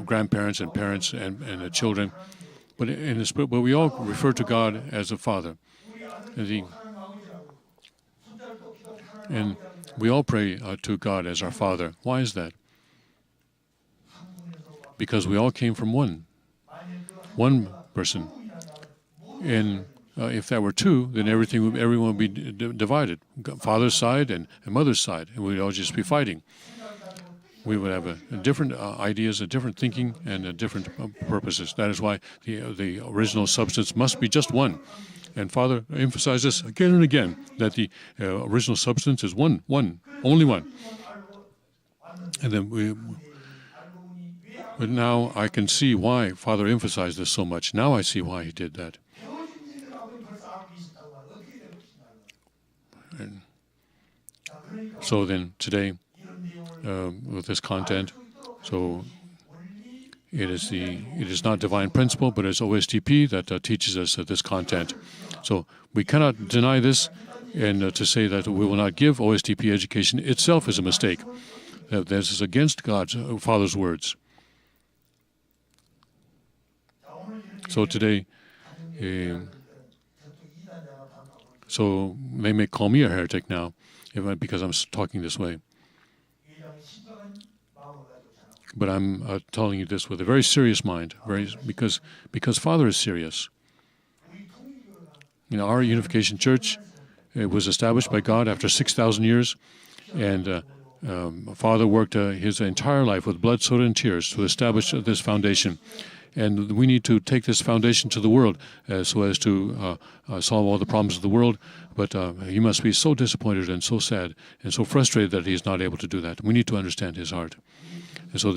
grandparents and parents and the children, but in the spirit, we all refer to God as a Father, and we all pray to God as our Father. Why is that? Because we all came from one person, and if that were two, then everyone would be divided, father's side and mother's side, and we'd all just be fighting. We would have different ideas, a different thinking, and different purposes. That is why the original substance must be just one. And Father emphasizes again and again that the original substance is one, only one. And then but now I can see why Father emphasized this so much. Now I see why he did that. And so then today, with this content, so it is not divine principle, but it's OSDP that teaches us this content. So we cannot deny this, and to say that we will not give OSDP education itself is a mistake. This is against God's Father's words. So today, so they may call me a heretic now, because I'm talking this way. But I'm telling you this with a very serious mind, because Father is serious. Our Unification Church, it was established by God after 6,000 years, and Father worked his entire life with blood, sweat, and tears to establish this foundation. and we need to take this foundation to the world so as to solve all the problems of the world. But he must be so disappointed and so sad and so frustrated that he's not able to do that. We need to understand his heart, and so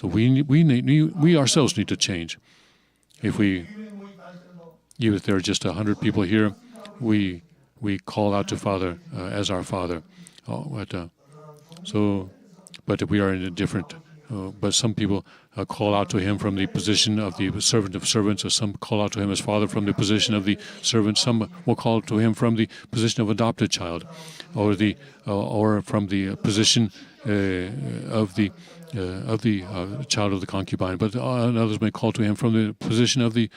we ourselves need to change. Even if there are just 100 people here, we call out to Father as our Father. But we are in a different. But some people call out to him from the position of the servant of servants, or some call out to him as Father from the position of the servant. Some will call to him from the position of adopted child, or from the position of the child of the concubine. But others may call to him from the position of the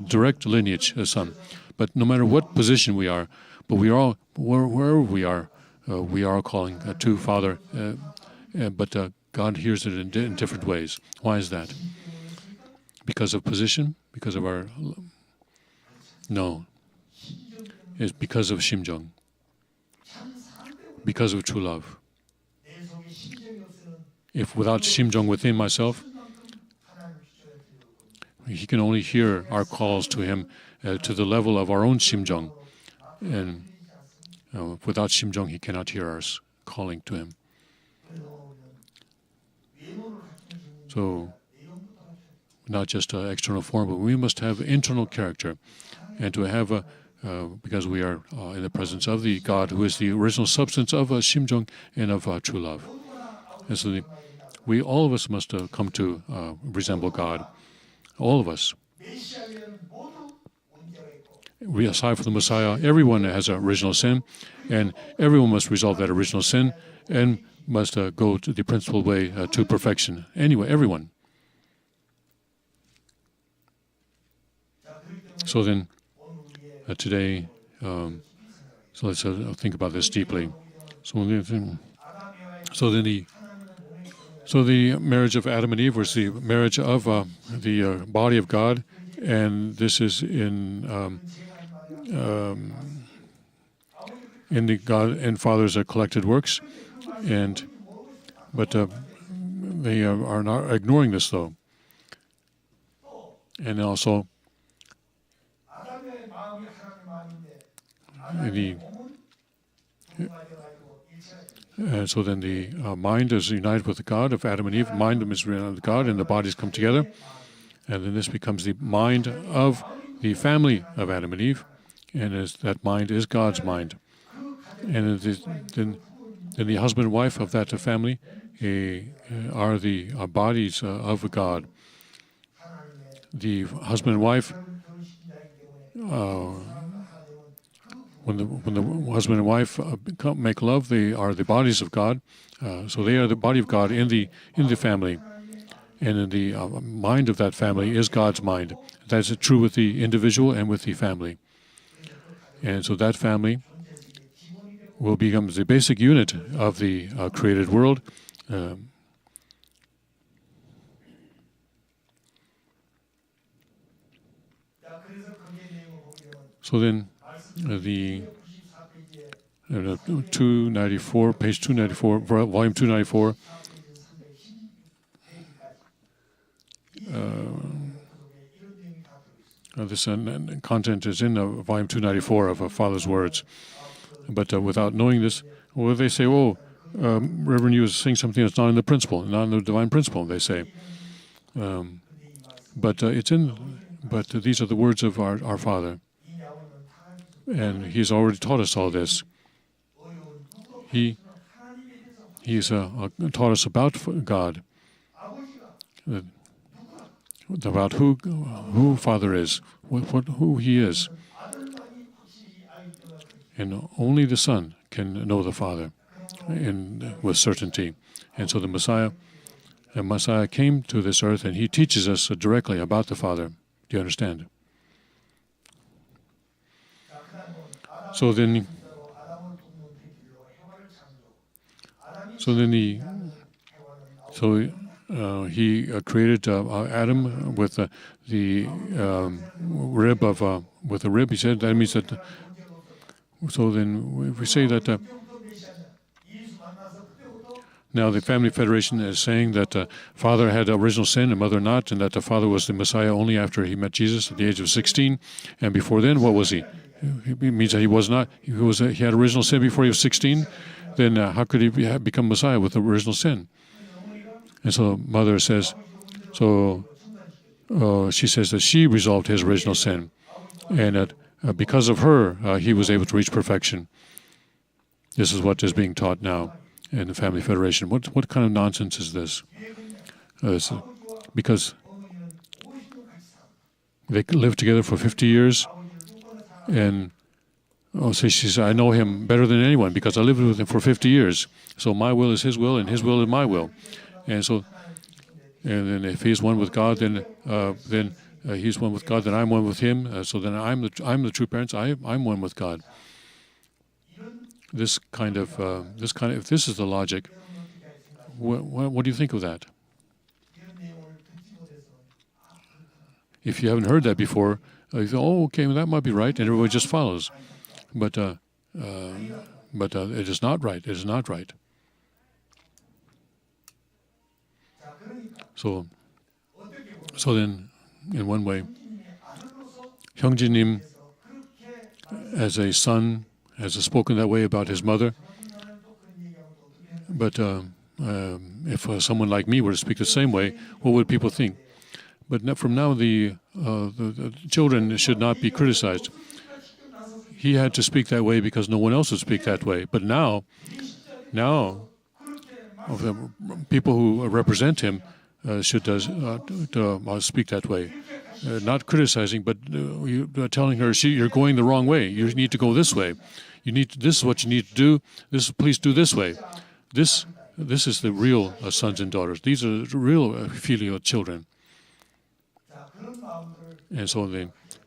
direct lineage son. But no matter what position we are, but we are all wherever we are calling to Father. But God hears it in different ways. Why is that? Because of position? Because of our... No. It's because of Shimjong. Because of true love. If without Shimjong within myself, he can only hear our calls to him to the level of our own Shimjong. And without Shimjong, he cannot hear us calling to him. So, not just external form, but we must have internal character. And to have because we are in the presence of the God who is the original substance of Shimjong and of true love. And so all of us must come to resemble God. All of us. Aside from the Messiah, everyone has an original sin, and everyone must resolve that original sin and must go to the principal way to perfection. Anyway, everyone. So then, today, so let's think about this deeply. So the marriage of Adam and Eve was the marriage of the body of God, and this is in the God and Father's collected works. But they are not ignoring this, though. And also, so then the mind is united with the God of Adam and Eve. Mind is united with God, and the bodies come together. And then this becomes the mind of the family of Adam and Eve. And that mind is God's mind. And then the husband and wife of that family are the bodies of God. The husband and wife, when the husband and wife make love, they are the bodies of God. So they are the body of God in the family, and in the mind of that family is God's mind. That's true with the individual and with the family. And so that family will become the basic unit of the created world. So then, the 294, page 294, volume 294. This content is in volume 294 of Father's words. But without knowing this, well, they say, Reverend Yu is saying something that's not in the principle, not in the divine principle, they say. But these are the words of our Father. And He's already taught us all this. He's taught us about God, about who Father is, who He is. And only the Son can know the Father with certainty. And so the Messiah came to this earth, and He teaches us directly about the Father. Do you understand? So then He created Adam with the rib with a rib. He said that means that. So then, if we say that Now the Family Federation is saying that father had original sin and mother not, and that the father was the Messiah only after he met Jesus at the age of 16, and before then, what was he? It means that he was not. He had original sin before he was 16. Then how could he become Messiah with original sin? And so mother says, she says that she resolved his original sin, and that because of her, he was able to reach perfection. This is what is being taught now in the Family Federation. What kind of nonsense is this? Because they lived together for 50 years, and she says, I know him better than anyone because I lived with him for 50 years. So my will is his will, and his will is my will. And then if he's one with God, then he's one with God. Then I'm one with him. So then I'm the true parents. I'm one with God. If this is the logic, what do you think of that? If you haven't heard that before, you think, oh, okay, well, that might be right, and everybody just follows. But it is not right. It is not right. So then, in one way, Hyungjinim, as a son, has spoken that way about his mother. But if someone like me were to speak the same way, what would people think? But from now, the children should not be criticized. He had to speak that way because no one else would speak that way. But now, the people who represent him should speak that way. Not criticizing, but telling her, you're going the wrong way. You need to go this way. This is what you need to do. Please do this way. This is the real sons and daughters. These are the real filial children. And so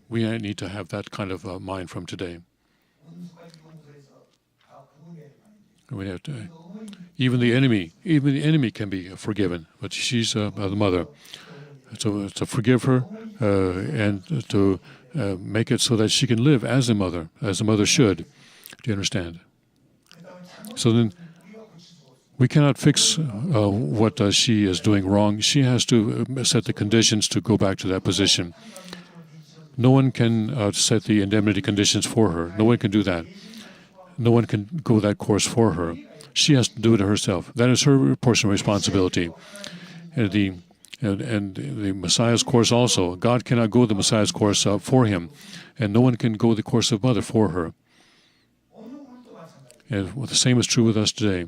we need to have that kind of mind from today. We have to, even the enemy can be forgiven, but she's the mother. So to forgive her and to make it so that she can live as a mother should. Do you understand? So then we cannot fix what she is doing wrong. She has to set the conditions to go back to that position. No one can set the indemnity conditions for her. No one can do that. No one can go that course for her. She has to do it herself. That is her portion of responsibility. And the Messiah's course also. God cannot go the Messiah's course for him, and no one can go the course of mother for her. And the same is true with us today.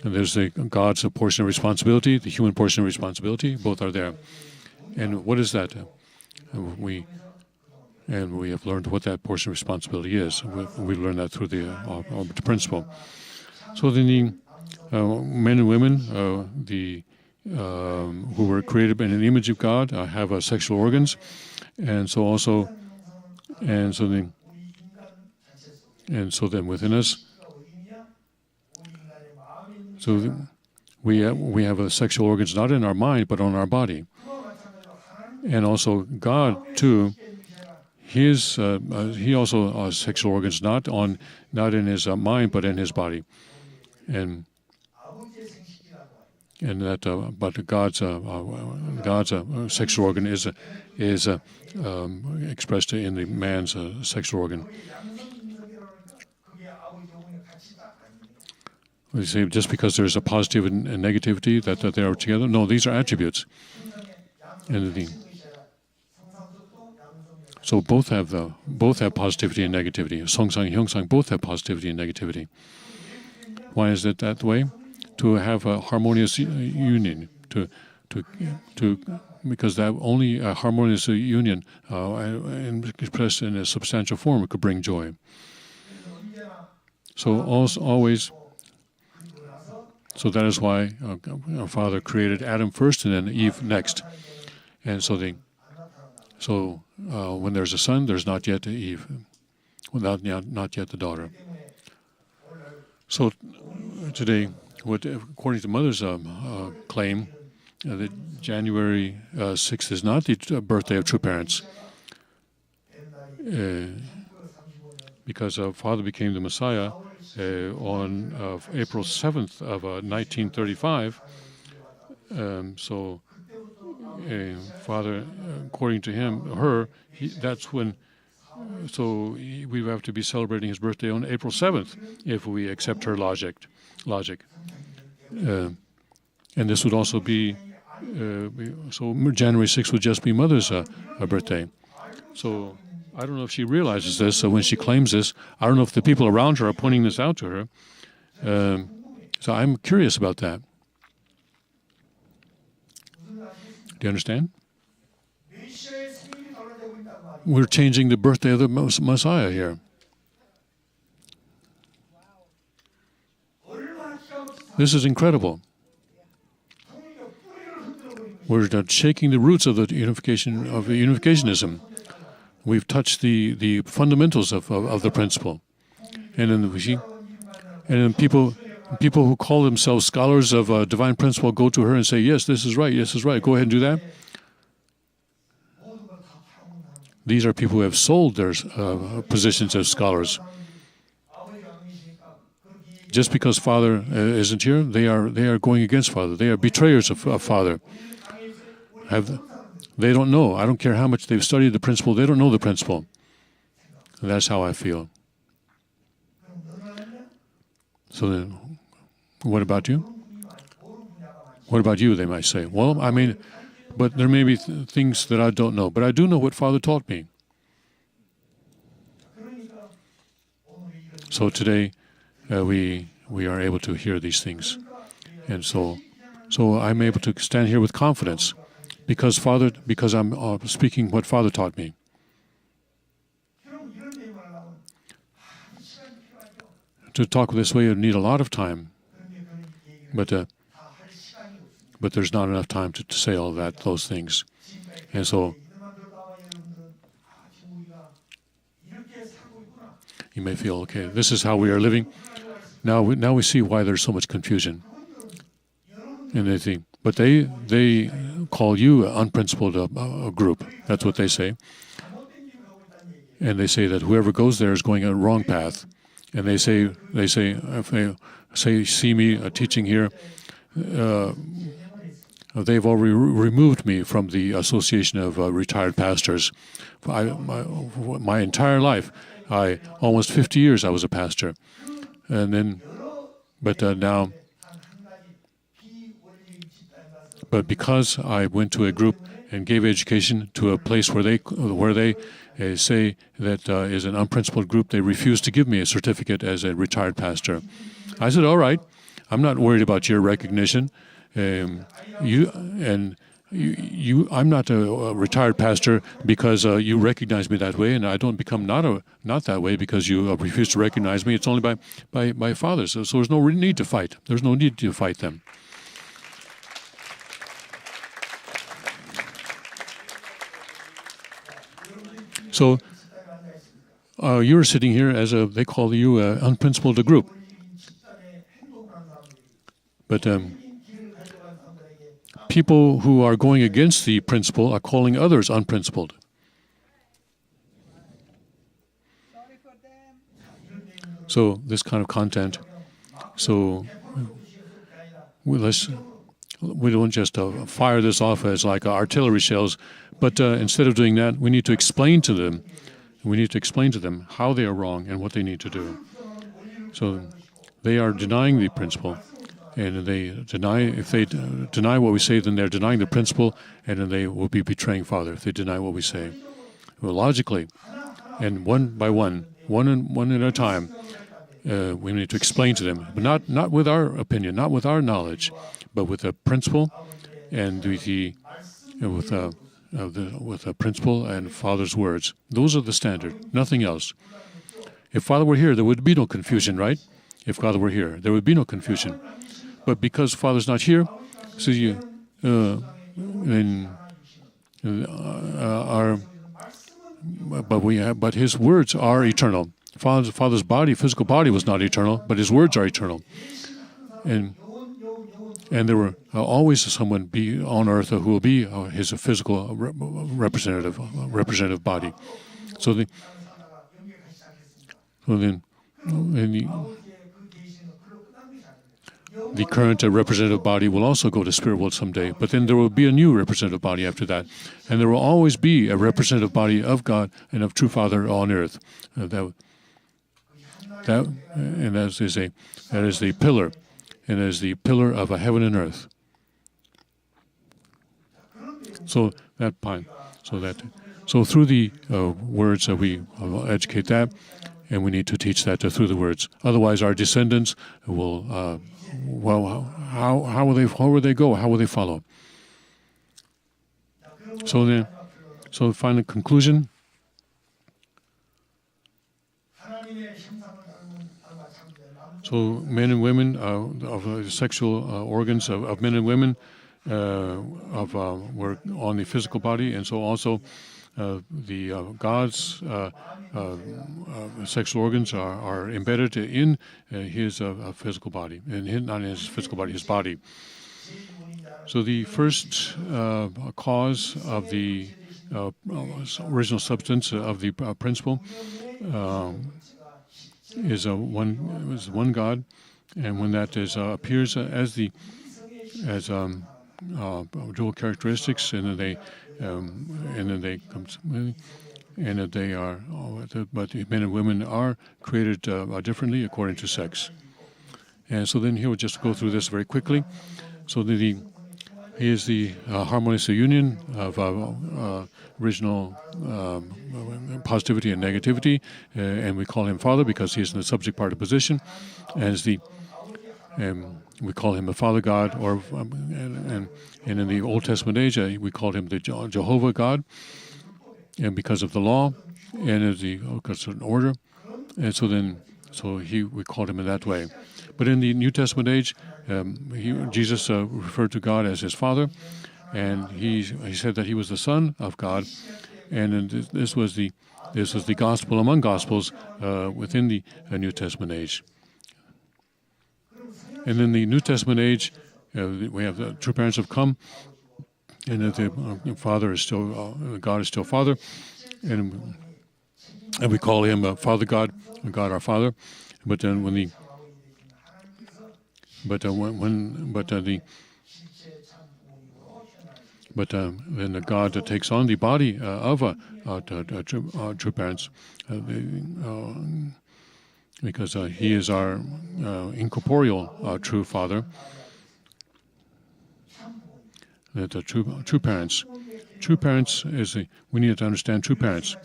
And there's God's portion of responsibility, the human portion of responsibility. Both are there. And what is that? We have learned what that portion of responsibility is. We learned that through the principle. So then the men and women, who were created in an image of God, have sexual organs, and so then within us, so we have sexual organs not in our mind but on our body, and also God too. He also has sexual organs not in his mind but in his body, and that but God's sexual organ is expressed in the man's sexual organ. We say just because there's a positive and negativity that they are together. No, these are attributes, and so both have positivity and negativity. Songsang, Hyongsang both have positivity and negativity. Why is it that way? To have a harmonious union, because that only a harmonious union expressed in a substantial form could bring joy. So always. So that is why our Father created Adam first and then Eve next. And so when there's a son, there's not yet Eve, not yet the daughter. So today, according to Mother's claim, that January 6th is not the birthday of true parents. because Father became the Messiah on April 7th of 1935. So Father, according to her, that's when. So we have to be celebrating his birthday on April 7th if we accept her logic. And this would also be, so January 6th would just be Mother's birthday. So I don't know if she realizes this, so when she claims this, I don't know if the people around her are pointing this out to her. So I'm curious about that. Do you understand? We're changing the birthday of the Messiah here. This is incredible. We're shaking the roots of the unificationism. We've touched the fundamentals of the principle, and then people who call themselves scholars of divine principle go to her and say, "Yes, this is right. Yes, this is right. Go ahead and do that." These are people who have sold their positions as scholars. Just because Father isn't here, they are going against Father. They are betrayers of Father. They don't know. I don't care how much they've studied the principle. They don't know the principle. And that's how I feel. So then, what about you? What about you, they might say. Well, I mean, but there may be things that I don't know. But I do know what Father taught me. So today, we are able to hear these things. And so I'm able to stand here with confidence because I'm speaking what Father taught me. To talk this way, you need a lot of time. But there's not enough time to say all those things. And so you may feel, okay, this is how we are living. Now we see why there's so much confusion. And they think, but they call you an unprincipled group. That's what they say. And they say that whoever goes there is going a wrong path. And they say if they see me teaching here, they've already removed me from the Association of Retired Pastors. My entire life, almost 50 years I was a pastor. And then, but because I went to a group and gave education to a place where they say that is an unprincipled group, they refused to give me a certificate as a retired pastor. I said, all right, I'm not worried about your recognition. I'm not a retired pastor because you recognize me that way, and I don't become not that way because you refuse to recognize me. It's only by fathers. So there's no need to fight. There's no need to fight them. So you're sitting here as they call you an unprincipled group. But people who are going against the principle are calling others unprincipled. So this kind of content. So we don't just fire this off as like artillery shells, but instead of doing that, we need to explain to them. We need to explain to them how they are wrong and what they need to do. So they are denying the principle. And if they deny what we say, then they're denying the principle, and then they will be betraying Father if they deny what we say. Well, logically, and one by one at a time, we need to explain to them, but not with our opinion, not with our knowledge, but with a principle, and with a principle and Father's words. Those are the standard, nothing else. If Father were here, there would be no confusion, right? If Father were here, there would be no confusion. But because Father's not here, so but His words are eternal. Father's body, physical body, was not eternal, but His words are eternal. And there will always someone be on earth who will be His physical representative body. So So then, the current representative body will also go to spirit world someday, but then there will be a new representative body after that, and there will always be a representative body of God and of True Father on earth. That is the pillar, and that is the pillar of a heaven and earth. So through the words we educate that, and we need to teach that through the words. Otherwise, our descendants will. How will they go? How will they follow? So final conclusion. So men and women of sexual organs of men and women were on the physical body, and so also the God's sexual organs are embedded in his physical body, and not in his physical body, his body. So the first cause of the original substance of the principle is one God, and when that appears as dual characteristics, and then they come, and that they are, but men and women are created differently according to sex. And so then here we'll just go through this very quickly. So he is the harmonious union of original positivity and negativity, and we call him Father because he is in the subject part of position, as we call him a Father God, and in the Old Testament age we called him the Jehovah God, and because of the law and because of an order, and we called him in that way. But in the New Testament age, Jesus referred to God as his Father, and he said that he was the Son of God, and this was the gospel among gospels within the New Testament age. And in the New Testament age, we have the true parents have come, and that the Father is still God is still Father, and we call him Father God, God our Father. But then when the God takes on the body of true parents, because he is our incorporeal true Father. That true parents is we need to understand true parents.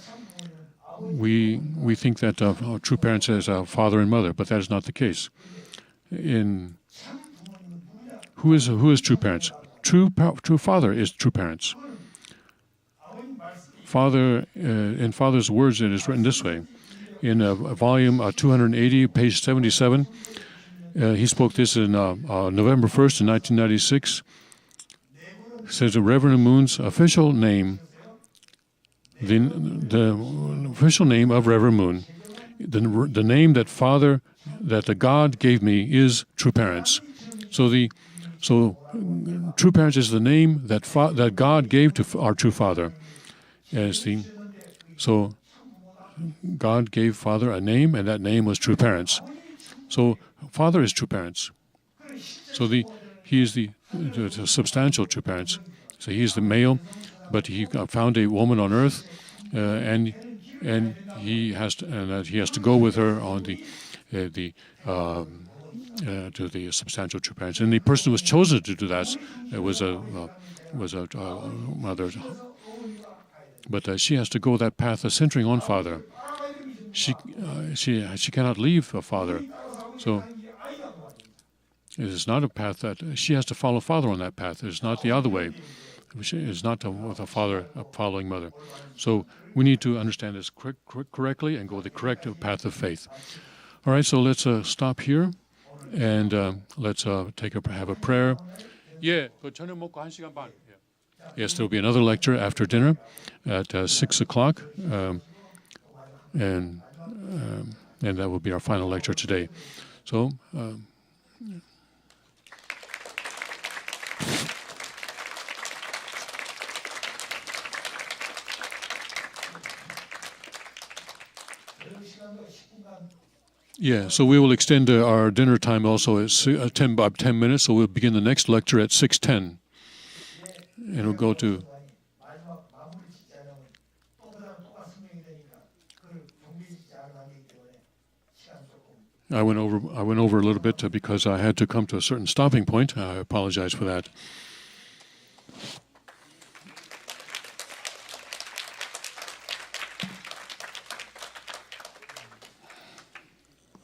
We think that true parents is father and mother, but that is not the case. Who is true parents? True father is true parents. Father, in Father's words, it is written this way. In volume 280, page 77, he spoke this in November 1st, in 1996. It says Reverend Moon's official name, the official name of Reverend Moon, the name that the God gave me is True Parents. So True Parents is the name that God gave to our true Father. So God gave Father a name, and that name was True Parents. So Father is True Parents. So he is the substantial True Parents. So he is the male, but he found a woman on earth, and he has to go with her on to the substantial True Parents. And the person who was chosen to do that was a mother. But she has to go that path of centering on Father. She cannot leave a Father. So it is not a path that she has to follow Father on that path. It is not the other way. It is not with a father following mother. So we need to understand this correctly and go the correct path of faith. All right, so let's stop here, and let's have a prayer. Yes, there will be another lecture after dinner at 6 o'clock, and that will be our final lecture today. So. Yeah, so we will extend our dinner time also at 10 minutes, so we'll begin the next lecture at 6:10. And we'll go to... I went over a little bit because I had to come to a certain stopping point. I apologize for that.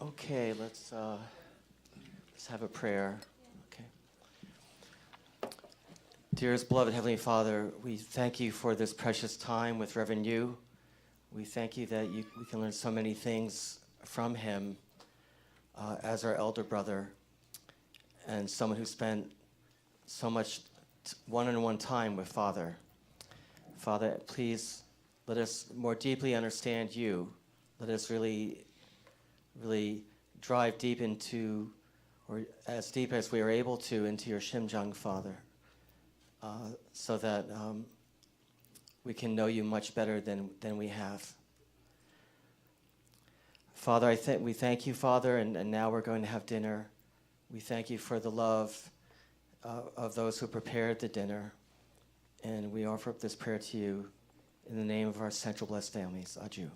Okay, let's have a prayer. Okay. Dearest beloved Heavenly Father, we thank you for this precious time with Reverend Yu. We thank you that we can learn so many things from him as our elder brother and someone who spent so much one-on-one time with Father. Father, please let us more deeply understand you. Let us really drive deep into, or as deep as we are able to, into your Shimjang, Father, so that we can know you much better than we have. Father, we thank you, Father, and now we're going to have dinner. We thank you for the love of those who prepared the dinner, and we offer up this prayer to you in the name of our Central Blessed families. Adieu.